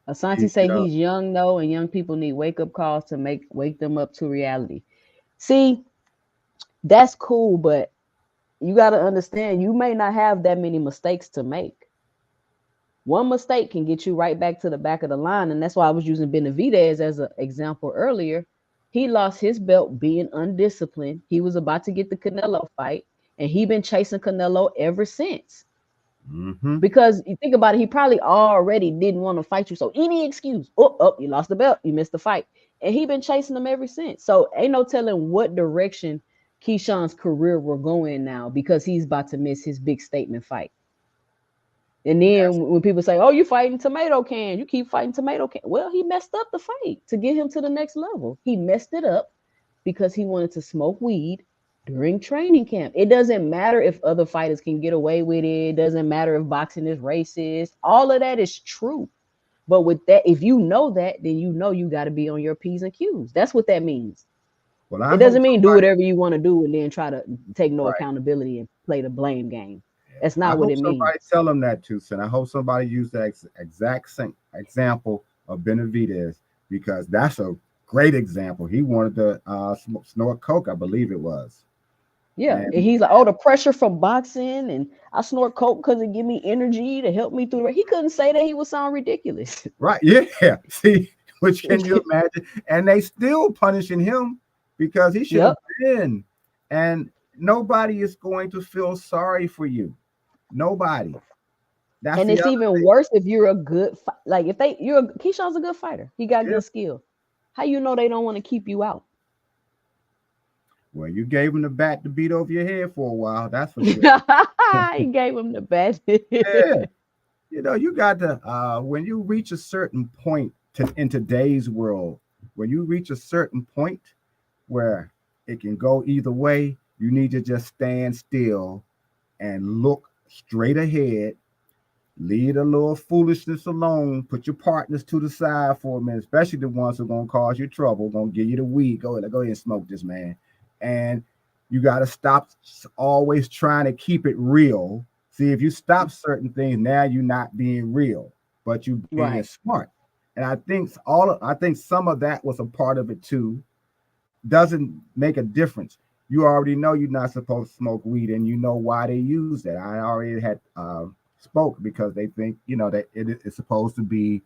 Asante you say know, he's young though, and young people need wake up calls to wake them up to reality. See, that's cool, but you got to understand you may not have that many mistakes to make. One mistake can get you right back to the back of the line, and that's why I was using Benavidez as an example earlier. He lost his belt being undisciplined. He was about to get the Canelo fight, and he been chasing Canelo ever since. mm-hmm. Because you think about it, he probably already didn't want to fight you. So any excuse, you lost the belt, you missed the fight, and he been chasing him ever since. So ain't no telling what direction Keshawn's career will go in now because he's about to miss his big statement fight. And Yes. then when people say, "Oh, you fighting tomato can, you keep fighting tomato can," well, he messed up the fight to get him to the next level. He messed it up because he wanted to smoke weed during training camp. It doesn't matter if other fighters can get away with it. It doesn't matter if boxing is racist. All of that is true. But with that, if you know that, then you know you got to be on your P's and Q's. That's what that means. Well, I It hope doesn't mean do somebody, whatever you want to do and then try to take no right. accountability and play the blame game. That's I not what hope it somebody means. tell them that too, son. I hope somebody use that exact same example of Benavidez because that's a great example. He wanted to snort coke, I believe it was, Yeah, and and he's like, "Oh, the pressure from boxing, and I snort coke because it give me energy to help me through." He couldn't say that; he would sound ridiculous. right, yeah. See, which can you imagine? And they still punishing him because he should have Yep. been. And nobody is going to feel sorry for you. Nobody. That's And the it's other even thing. worse if you're a good like if they you're a, Keyshawn's a good fighter. He got Yeah. good skill. How you know they don't want to keep you out? Well, you gave him the bat to beat over your head for a while. That's for sure. He gave him the best. Yeah. You got to when you reach a certain point in today's world, when you reach a certain point where it can go either way, you need to just stand still and look straight ahead. Leave a little foolishness alone. Put your partners to the side for a minute, especially the ones who are gonna cause you trouble, gonna give you the weed. Go ahead and smoke this, man. And you gotta stop always trying to keep it real. See, if you stop certain things, now you're not being real, but you being Right. smart. And I think some of that was a part of it too. Doesn't make a difference. You already know you're not supposed to smoke weed, and you know why they use that. I already had spoke because they think that it is supposed to be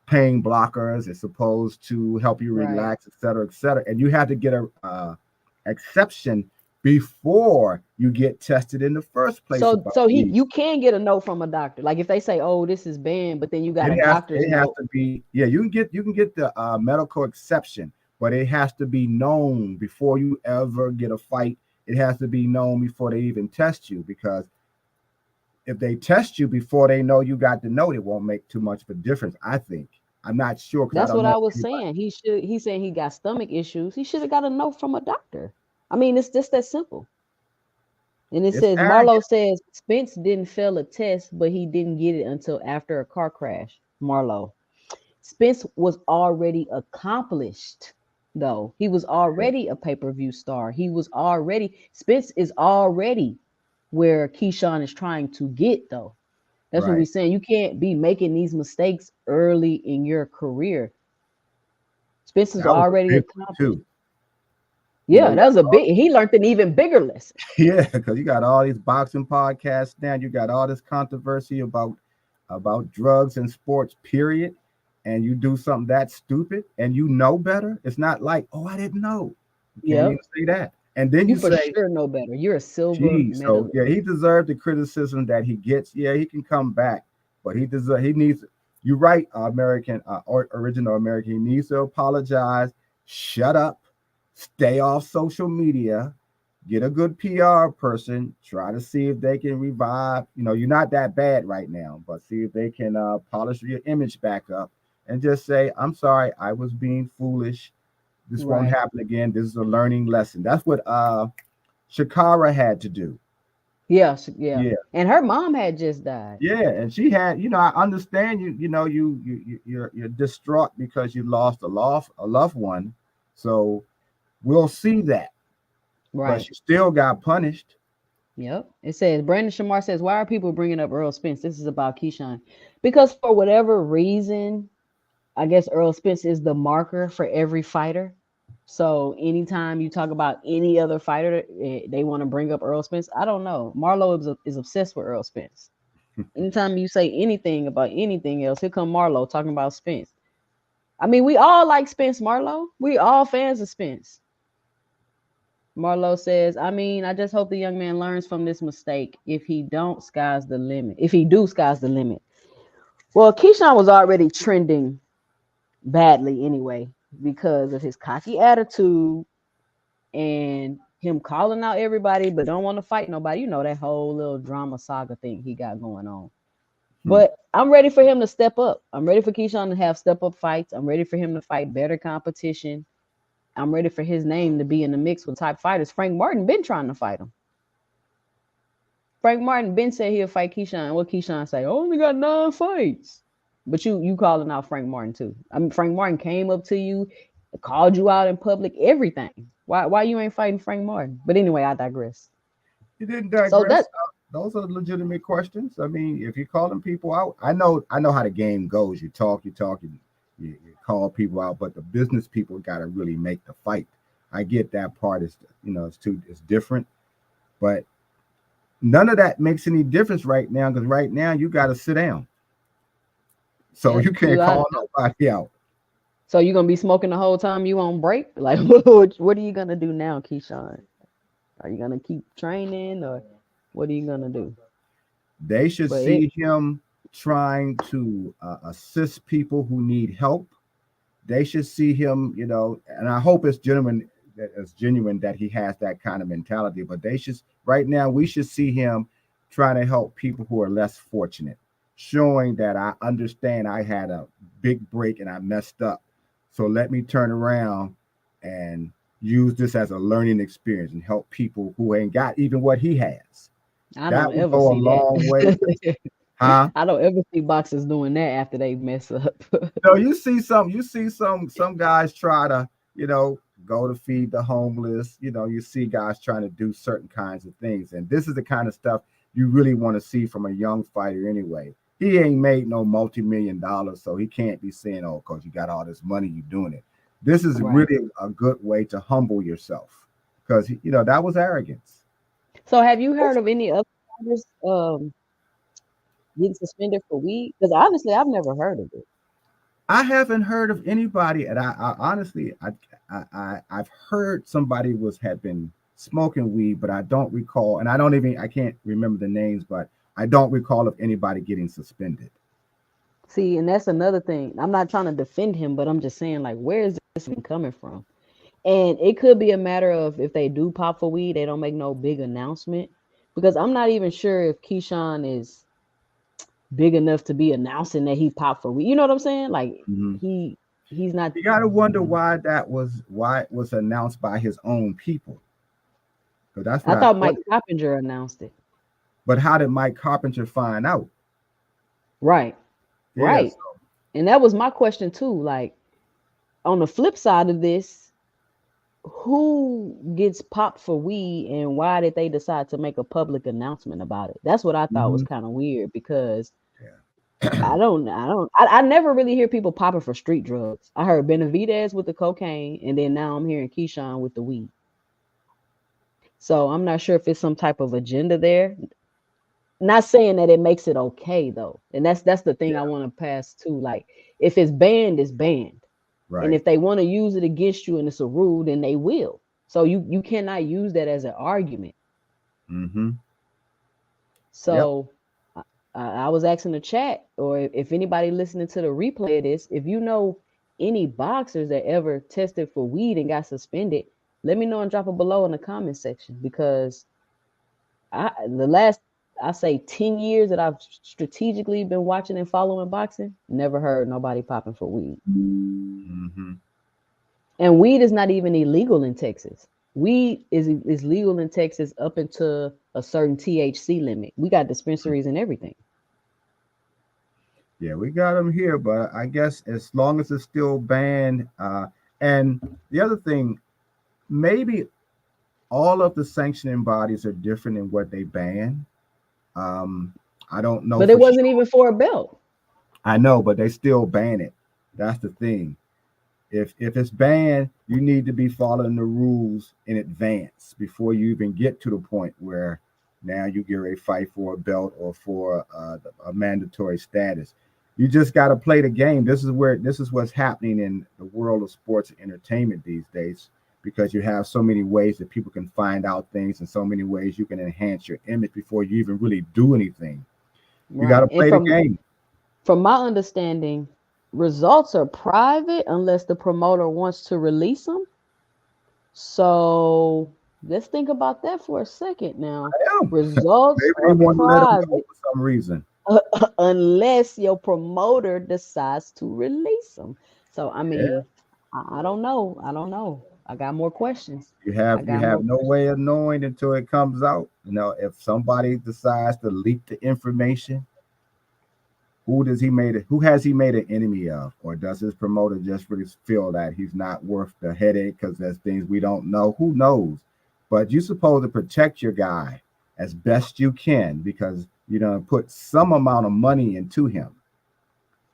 pain blockers. It's supposed to help you Right. relax, et cetera, et cetera. And you have to get a exception before you get tested in the first place So about so he weed. you can get a note from a doctor. Like if they say, "Oh, this is banned," but then you got It a has doctor's it has note. to be, yeah. You can get the medical exception, but it has to be known before you ever get a fight. It has to be known before they even test you because if they test you before they know you got the note, it won't make too much of a difference. I think. I'm not sure because I That's don't what know I was anybody. saying. He's saying he got stomach issues. He should have got a note from a doctor. I mean, it's just that simple. And it It's says Marlo arrogant. says Spence didn't fail a test, but he didn't get it until after a car crash. Marlo. Spence was already accomplished, though. He was Yeah, already a pay-per-view star. Spence is already where Keyshawn is trying to get, though. That's what we're right. saying. You can't be making these mistakes early in your career. Spence is That was a already big one accomplished. too. You know, Yeah, that was a big. He learned an even bigger lesson. yeah, because you got all these boxing podcasts now. You got all this controversy about drugs and sports, period. And you do something that stupid and you know better. It's not like, oh, I didn't know. You can't even Yep, say that. And then you you for say, sure know better. You're a silver gee, so medalist. yeah, he deserved the criticism that he gets. Yeah, he can come back, but he needs. You're right, American or original American. He needs to apologize. Shut up. Stay off social media. Get a good PR person. Try to see if they can revive. You know, you're not that bad right now, but see if they can polish your image back up and just say, "I'm sorry, I was being foolish. This won't Right. happen again. This is a learning lesson." That's what Shakara had to do. Yeah, yeah. Yeah, And her mom had just died. yeah, and she had, I understand you. You're distraught because you lost a loved one. So we'll see that, but Right. she still got punished. Yep. It says Brandon Shamar says, "Why are people bringing up Earl Spence?" This is about Keyshawn, because for whatever reason, I guess Earl Spence is the marker for every fighter. So anytime you talk about any other fighter, they want to bring up Earl Spence. I don't know. Marlo is obsessed with Earl Spence. Anytime you say anything about anything else, here come Marlo talking about Spence. I mean, we all like Spence, Marlo. We all fans of Spence. Marlo says, I mean, I just hope the young man learns from this mistake. If he don't, sky's the limit. If he do, sky's the limit. Well, Keyshawn was already trending badly anyway because of his cocky attitude and him calling out everybody but don't want to fight nobody. You know, that whole little drama saga thing he got going on. Hmm. But I'm ready for him to step up. I'm ready for Keyshawn to have step up fights. I'm ready for him to fight better competition. I'm ready for his name to be in the mix with top fighters. Frank Martin been trying to fight him. Frank Martin been said he'll fight Keyshawn. What Keyshawn say? I only got 9 fights. But you calling out Frank Martin too. I mean, Frank Martin came up to you, called you out in public, everything. Why you ain't fighting Frank Martin? But anyway, I digress. You didn't So digress. that Those are legitimate questions. I mean, if you're calling people out, I know how the game goes. You call people out, but the business people got to really make the fight. I get that part is, it's different, but none of that makes any difference right now because right now you got to sit down, so yep, you can't call nobody out. so you gonna be smoking the whole time you on break? Like what are you gonna do now, Keyshawn? Are you gonna keep training or what are you gonna do? They should But it see him trying to assist people who need help. They should see him, and I hope it's genuine that he has that kind of mentality. But they should right now we should see him trying to help people who are less fortunate, showing that I understand I had a big break and I messed up. So let me turn around and use this as a learning experience and help people who ain't got even what he has. I don't That would ever go a see long way. that. Huh? I don't ever see boxers doing that after they mess up. No, you see some guys try to, go to feed the homeless. You see guys trying to do certain kinds of things. And this is the kind of stuff you really want to see from a young fighter anyway. He ain't made no multi-million dollars, so he can't be saying, oh, because you got all this money, you doing it. This is Right. really a good way to humble yourself. Because that was arrogance. So have you heard of any other fighters getting suspended for weed? Because honestly, I've never heard of it. I haven't heard of anybody, and I honestly, I've heard somebody had been smoking weed, but I don't recall, and I can't remember the names, but I don't recall of anybody getting suspended. See, and that's another thing. I'm not trying to defend him, but I'm just saying, like, where is this even coming from? And it could be a matter of if they do pop for weed, they don't make no big announcement. Because I'm not even sure if Keyshawn is big enough to be announcing that he popped for weed. You know what I'm saying? Like Hmm. he he's not. You got to wonder why it was announced by his own people. So that's I what I thought Mike thought. Coppinger announced it. But how did Mike Carpenter find out? Right, Yes. right. And that was my question too. Like on the flip side of this, who gets popped for weed and why did they decide to make a public announcement about it? That's what I thought was Hmm. kind of weird because Yeah. I never really hear people popping for street drugs. I heard Benavidez with the cocaine, and then now I'm hearing Keyshawn with the weed. So I'm not sure if it's some type of agenda there. Not saying that it makes it okay though. And that's the thing I Yeah, want to pass to. Like if it's banned, it's banned. And right. if they want to use it against you and it's a rule, then they will. So you cannot use that as an argument. Mm-hmm. Yep. So I was asking the chat, or if anybody listening to the replay of this, if you know any boxers that ever tested for weed and got suspended, let me know and drop it below in the comment section because the last I say 10 years that I've strategically been watching and following boxing, never heard nobody popping for weed. Mm-hmm. And weed is not even illegal in Texas. Weed is legal in Texas up into a certain THC limit. We got dispensaries and everything. Yeah, we got them here, but I guess as long as it's still banned, and the other thing, maybe all of the sanctioning bodies are different in what they ban. Um, I don't know But it for wasn't sure. even for a belt. I know, but they still ban it. That's the thing. If it's banned, you need to be following the rules in advance before you even get to the point where now you get a fight for a belt or for a mandatory status. You just got to play the game. This is what's happening in the world of sports and entertainment these days because you have so many ways that people can find out things and so many ways you can enhance your image before you even really do anything. You got Right. to And play the game. from my understanding, results are private unless the promoter wants to release them. So let's think about that for a second now. Yeah. Results Maybe they are want to let them go private for some reason. unless your promoter decides to release them. So I Yeah. mean, I don't know. I don't know. I got more questions. I You got have more no questions. way of knowing until it comes out. You know, if somebody decides to leak the information, who has he made an enemy of? Or does his promoter just really feel that he's not worth the headache because there's things we don't know? Who knows? But you're supposed to protect your guy as best you can because you know put some amount of money into him.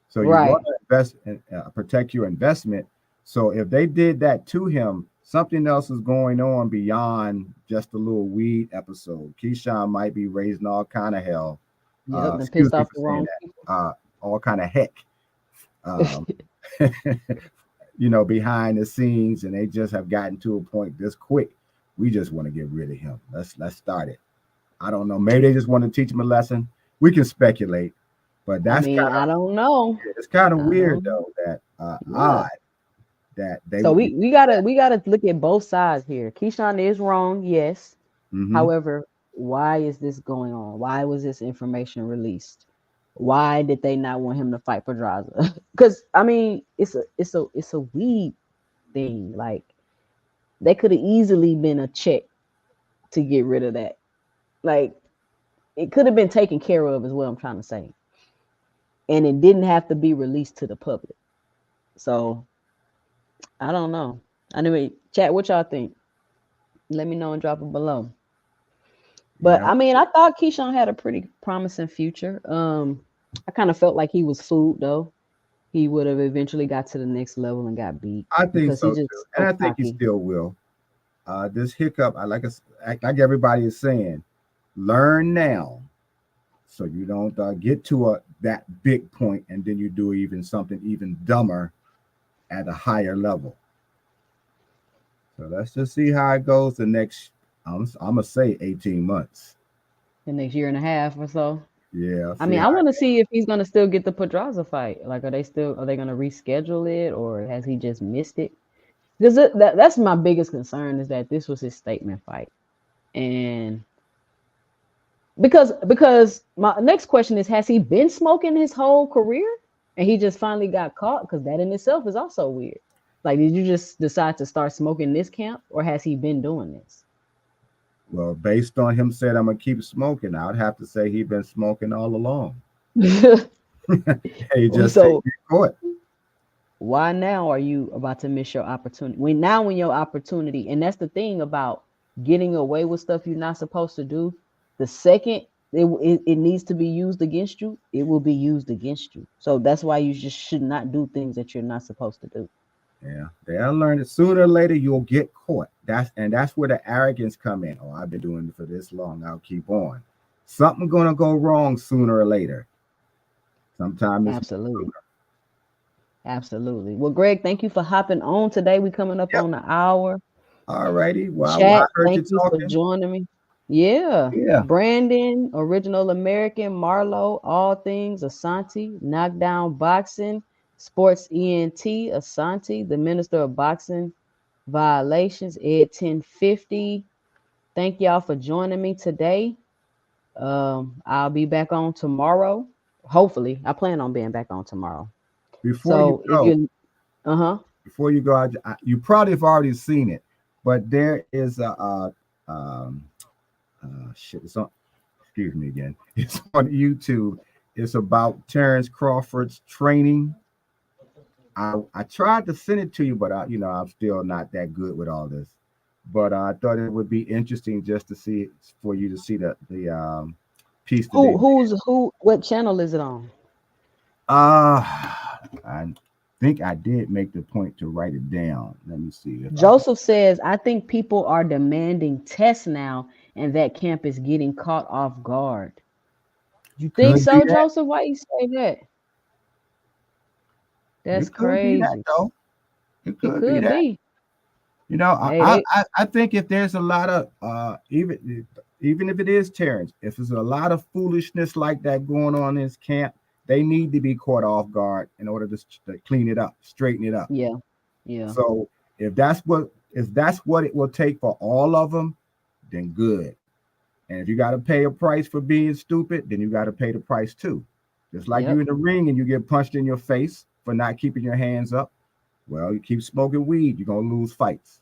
So you want Right. to invest and protect your investment. So if they did that to him, something else is going on beyond just a little weed episode. Keshawn might be raising all kind of hell. Yep. And Excuse pissed me off for the saying wrong that. All kind of heck. Um, you know, behind the scenes, and they just have gotten to a point this quick. We just want to get rid of him. Let's start it. I don't know. Maybe they just want to teach him a lesson. We can speculate, but I that's mean, kind I don't know. of it's kind of I weird don't. though that Yeah. odd that they So would be. we gotta look at both sides here. Keyshawn is wrong, yes. Mm-hmm. However, why is this going on? Why was this information released? Why did they not want him to fight Pedraza? Because I mean, it's a weed thing. Like they could have easily been a check to get rid of that. Like it could have been taken care of, is what I'm trying to say, and it didn't have to be released to the public. So I don't know. Anyway, chat, what y'all think? Let me know and drop it below. But Yeah, I mean, I thought Keyshawn had a pretty promising future. I kind of felt like he was fooled though. He would have eventually got to the next level and got beat I think because so he's too, just and so I think he cocky. still will. This hiccup, like everybody is saying, learn now so you don't get to that big point and then you do even something even dumber at a higher level. So let's just see how it goes the next. I'm gonna say 18 months. The next year and a half or so. Yeah, I see mean, how I want to see if he's gonna still get the Pedraza fight. Like, are they gonna reschedule it or has he just missed it? Because that's my biggest concern is that this was his statement fight, and because my next question is, has he been smoking his whole career and he just finally got caught? Because that in itself is also weird. Like, did you just decide to start smoking this camp, or has he been doing this? well, based on him said I'm gonna keep smoking, I'd have to say he's been smoking all along. He just didn't So get caught. why now are you about to miss your opportunity? When your opportunity, and that's the thing about getting away with stuff you're not supposed to do. The second it needs to be used against you, it will be used against you. So that's why you just should not do things that you're not supposed to do. Yeah, they'll learn it sooner or later. You'll get caught. That's where the arrogance come in. Oh, I've been doing it for this long. I'll keep on. Something gonna go wrong sooner or later. Sometimes it's Absolutely. Absolutely. Well, Greg, thank you for hopping on today. We coming up yep. on the hour. All righty. Well, I Chat, heard you thank you for talking. joining me. Yeah. Yeah. Brandon, Original American, Marlo, All Things, Asante, Knockdown Boxing, Sports ENT, Asante, the Minister of Boxing Violations, Ed 1050. Thank y'all for joining me today. I'll be back on tomorrow. Hopefully, I plan on being back on tomorrow. Before you So if go, you, before you go, you probably have already seen it, but there is um, shit. It's on. Excuse me again. It's on YouTube. It's about Terrence Crawford's training. I tried to send it to you, but I'm still not that good with all this. But I thought it would be interesting just to see for you to see the piece that they. what channel is it on? Uh I think I did make the point to write it down. Let me see if I can. Joseph says, I think people are demanding tests now, and that camp is getting caught off guard. You think Could be so, that. Joseph? Why you say that? That's It could be that crazy. though. It It could be could that. be. You know, Hey, they I think if there's a lot of even if it is Terrence, if there's a lot of foolishness like that going on in his camp, they need to be caught off guard in order to clean it up, straighten it up. yeah, yeah, So if that's what it will take for all of them, then good. And if you got to pay a price for being stupid, then you got to pay the price too. Just like you yep, in the ring and you get punched in your face for not keeping your hands up. Well, you keep smoking weed, you're gonna lose fights.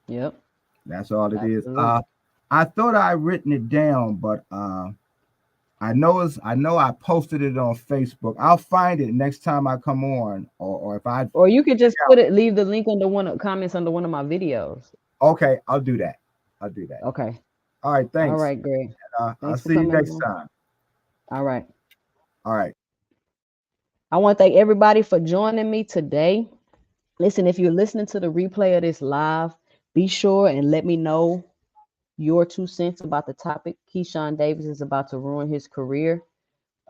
yep, That's all it is. absolutely. I thought I written it down, but I know I posted it on Facebook. I'll find it next time I come on, or if I Or you could just leave the link under one of comments under one of my videos. okay, I'll do that. I'll do that. Okay. All right, All thanks. right, Greg. I'll Thanks for see you coming next on. time. All right. All right. I want to thank everybody for joining me today. Listen, if you're listening to the replay of this live, be sure and let me know your 2 cents about the topic. Keshawn Davis is about to ruin his career.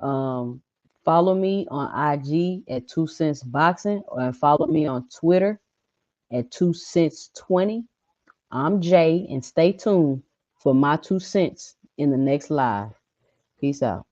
Um, Follow me on IG at 2 Cents Boxing, and follow me on Twitter at 2 Cents 20. I'm Jay, and stay tuned for my 2 cents in the next live. Peace out.